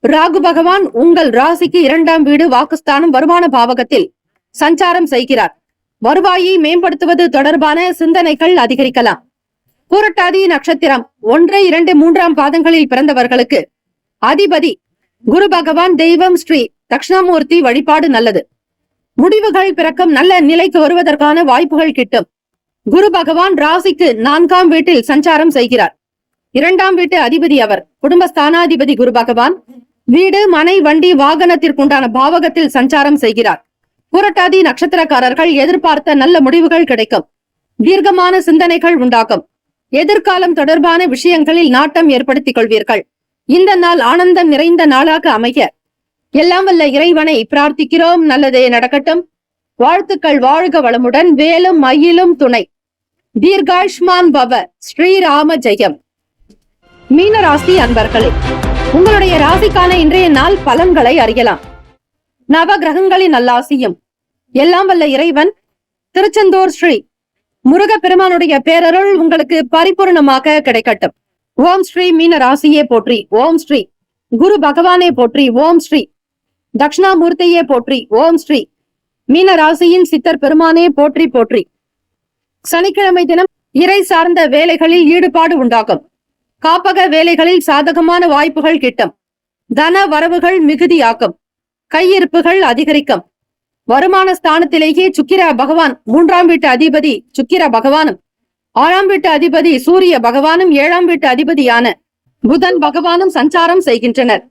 ராகு பகவான் உங்கள் ராசிக்கு 2ஆம் வீடு வாக்குஸ்தானம் வருமான பாவகத்தில் சஞ்சாரம் செய்கிறார். வருவாயை மேம்படுத்துவது தொடர்பான சிந்தனைகள் அதிகரிக்கலாம். பூரட்டாதி நட்சத்திரம் 1, 2, 3 பாதங்களில் பிறந்தவர்களுக்கு அதிபதி குரு பகவான். தெய்வம் ஸ்ரீ தட்சிணாமூர்த்தி வழிபாடு நல்லது. முடிவுகள் பிறக்கும். நல்ல நிலைக்கு வருவதற்கான வாய்ப்புகள் கிட்டும். குரு பகவான் ராசிக்கு 4ஆம் வீட்டில் சஞ்சாரம் செய்கிறார். 2ஆம் வீட்டு அதிபதி அவர். குடும்பஸ்தானாதிபதி குரு பகவான் வீடு, மனை, வண்டி, வாகனத்திற்குண்டான பாவகத்தில் சஞ்சாரம் செய்கிறார். புரட்டாதி நட்சத்திரக்காரர்கள் எதிர்பார்த்த நல்ல முடிவுகள் கிடைக்கும். தீர்க்கமான சிந்தனைகள் உண்டாகும். எதிர்காலம் தொடர்பான விஷயங்களில் நாட்டம் ஏற்படுத்திக் கொள்வீர்கள். இந்த நாள் ஆனந்தம் நிறைந்த நாளாக அமைய எல்லாம் வல்ல இறைவனை பிரார்த்திக்கிறோம். நல்லதே நடக்கட்டும். வாழ்த்துக்கள். வாழ்க வளமுடன். வேலும் மயிலும் துணை. தீர்காயுஷ்மான் பவ. ஸ்ரீராம ஜெயம். மீன ராசி அன்பர்களே, உங்களுடைய ராசிக்கான இன்றைய நாள் பலன்களை அறியலாம். நவ கிரகங்களின் நல்லாசியும் எல்லாம் வல்ல இறைவன் திருச்செந்தூர் ஸ்ரீ முருகப்பெருமானுடைய பேரருள் உங்களுக்கு பரிபூர்ணமாக கிடைக்கட்டும். ஓம் ஸ்ரீ மீன ராசியே போற்றி. ஓம் ஸ்ரீ குரு பகவானே போற்றி. ஓம் ஸ்ரீ தட்சிணாமூர்த்தியே போற்றி. ஓம் ஸ்ரீ மீன ராசியின் சித்தர் பெருமானே போற்றி போற்றி. சனிக்கிழமை தினம் இறை சார்ந்த வேலைகளில் ஈடுபாடு உண்டாகும். காப்பக வேலைகளில் சாதகமான வாய்ப்புகள் கிட்டும். தன வரவுகள் மிகுதியாக்கும். கையிருப்புகள் அதிகரிக்கும். வருமான ஸ்தானத்திலேயே சுக்கிர பகவான் 3ஆம் வீட்டு அதிபதி சுக்கிர பகவானும் 6ஆம் வீட்டு அதிபதி சூரிய பகவானும் 7ஆம் வீட்டு அதிபதியான புதன் பகவானும் சஞ்சாரம் செய்கின்றனர்.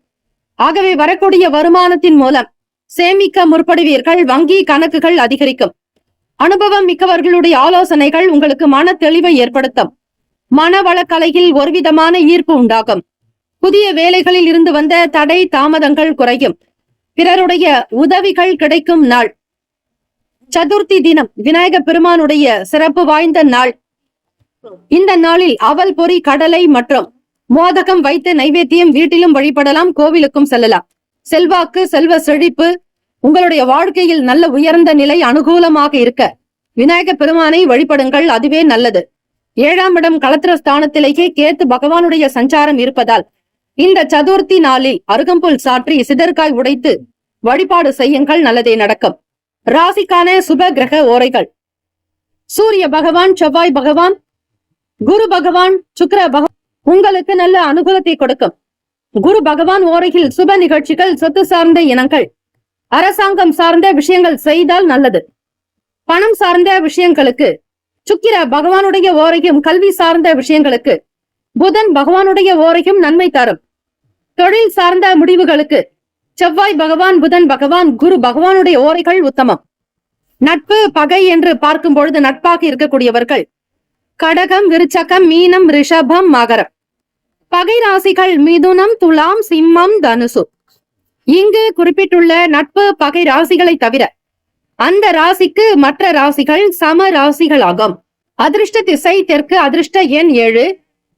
ஆகவே வரக்கூடிய வருமானத்தின் மூலம் சேமிக்க முற்படுவீர்கள். வங்கி கணக்குகள் அதிகரிக்கும். அனுபவம் மிக்கவர்களுடைய ஆலோசனைகள் உங்களுக்கு மன தெளிவை ஏற்படுத்தும். மனவளக்கலையில் ஒருவிதமான ஈர்ப்பு உண்டாகும். புதிய வேலைகளில் இருந்து வந்த தடை தாமதங்கள் குறையும். பிறருடைய உதவிகள் கிடைக்கும் நாள். சதுர்த்தி தினம் விநாயக பெருமானுடைய சிறப்பு வாய்ந்த நாள். இந்த நாளில் அவல் பொரி, கடலை மற்றும் மோதகம் வைத்து நைவேத்தியம் வீட்டிலும் வழிபடலாம், கோவிலுக்கும் செல்லலாம். செல்வாக்கு, செல்வ செழிப்பு, உங்களுடைய வாழ்க்கையில் நல்ல உயர்ந்த நிலை அனுகூலமாக இருக்க விநாயக பெருமானை வழிபடுங்கள், அதுவே நல்லது. 7ஆம் இடம் களத்திர ஸ்தானத்திலேயே கேத்து பகவானுடைய சஞ்சாரம் இருப்பதால் இந்த சதுர்த்தி நாளில் அருகம்புல் சாற்றி சிதற்காய் உடைத்து வழிபாடு செய்யுங்கள், நல்லதே நடக்கும். ராசிக்கான சுப கிரக ஓரைகள். சூரிய பகவான், செவ்வாய் பகவான், குரு பகவான், சுக்கிர பகவான் உங்களுக்கு நல்ல அனுகூலத்தை கொடுக்கும். குரு பகவான் ஓரையில் சுப நிகழ்ச்சிகள், சொத்து சார்ந்த இனங்கள், அரசாங்கம் சார்ந்த விஷயங்கள் செய்தால் நல்லது. பணம் சார்ந்த விஷயங்களுக்கு சுக்கிர பகவானுடைய ஓரையும், கல்வி சார்ந்த விஷயங்களுக்கு புதன் பகவானுடைய ஓரையும் நன்மை தரும். தொழில் சார்ந்த முடிவுகளுக்கு செவ்வாய் பகவான், புதன் பகவான், குரு பகவானுடைய ஓரைகள் உத்தமம். நட்பு பகை என்று பார்க்கும் பொழுது நட்பாக இருக்கக்கூடியவர்கள் கடகம், விருச்சகம், மீனம், ரிஷபம், மகரம். பகை ராசிகள் மிதுனம், துலாம், சிம்மம், தனுசு. இங்கு குறிப்பிட்டுள்ள நட்பு பகை ராசிகளை தவிர அந்த ராசிக்கு மற்ற ராசிகள் சம ராசிகளாகும். அதிர்ஷ்ட திசை தெற்கு, அதிர்ஷ்ட எண் 7,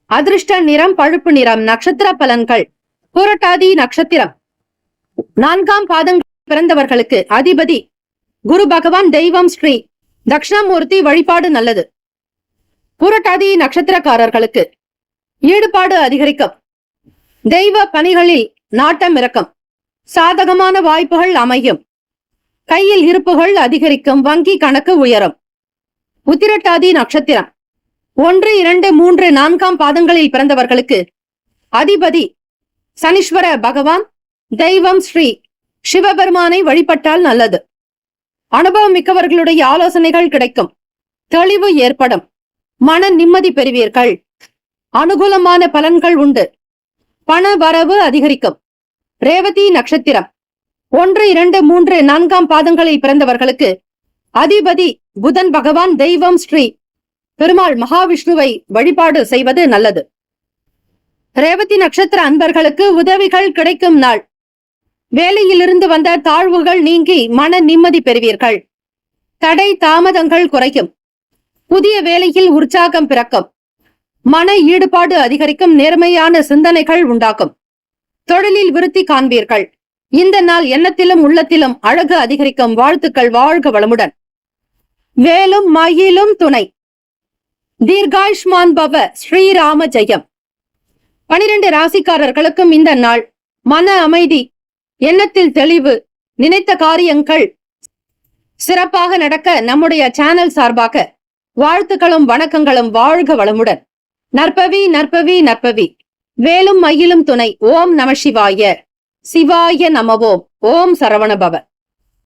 அதிர்ஷ்ட நிறம் பழுப்பு நிறம். நட்சத்திர பலன்கள். புரட்டாதி நட்சத்திரம் 4ஆம் பாதங்கள் பிறந்தவர்களுக்கு அதிபதி குரு பகவான், தெய்வம் ஸ்ரீ தட்சிணாமூர்த்தி வழிபாடு நல்லது. புரட்டாதி நட்சத்திரக்காரர்களுக்கு ஈடுபாடு அதிகரிக்கும். தெய்வ பணிகளில் நாட்டம் இருக்கும். சாதகமான வாய்ப்புகள் அமையும். கையில் இருப்புகள் அதிகரிக்கும். வங்கி கணக்கு உயரும். உத்திரட்டாதி நட்சத்திரம் 1, 2, 3, 4ஆம் பாதங்களில் பிறந்தவர்களுக்கு அதிபதி சனீஸ்வர பகவான், தெய்வம் ஸ்ரீ சிவபெருமானை வழிபட்டால் நல்லது. அனுபவம் மிக்கவர்களுடைய ஆலோசனைகள் கிடைக்கும். தெளிவு ஏற்படும். மன நிம்மதி பெறுவீர்கள். அனுகூலமான பலன்கள் உண்டு. பண வரவு அதிகரிக்கும். ரேவதி நட்சத்திரம் 1, 2, 3, 4ஆம் பாதங்களில் பிறந்தவர்களுக்கு அதிபதி புதன் பகவான், தெய்வம் ஸ்ரீ பெருமாள் மகாவிஷ்ணுவை வழிபாடு செய்வது நல்லது. ரேவதி நட்சத்திர அன்பர்களுக்கு உதவிகள் கிடைக்கும் நாள். வேலையிலிருந்து வந்த தாழ்வுகள் நீங்கி மன நிம்மதி பெறுவீர்கள். தடை தாமதங்கள் குறையும். புதிய வேலையில் உற்சாகம் பிறக்கும். மன ஈடுபாடு அதிகரிக்கும். நேர்மையான சிந்தனைகள் உண்டாகும். தொழிலில் விருத்தி காண்பீர்கள். இந்த நாள் எண்ணத்திலும் உள்ளத்திலும் அழகு அதிகரிக்கும். வாழ்த்துக்கள். வாழ்க வளமுடன். வேலும் மயிலும் துணை. தீர்காயுஷ்மான் பவ. ஸ்ரீராம ஜெயம். 12 ராசிக்காரர்களுக்கும் இந்த நாள் மன அமைதி, எண்ணத்தில் தெளிவு, நினைத்த காரியங்கள் சிறப்பாக நடக்க நம்முடைய சேனல் சார்பாக வாழ்த்துக்களும் வணக்கங்களும். வாழ்க வளமுடன். நற்பவி நற்பவி நற்பவி. வேலும் மயிலும் துணை. ஓம் நம சிவாய. சிவாய நமவோம். ஓம் சரவணபவ.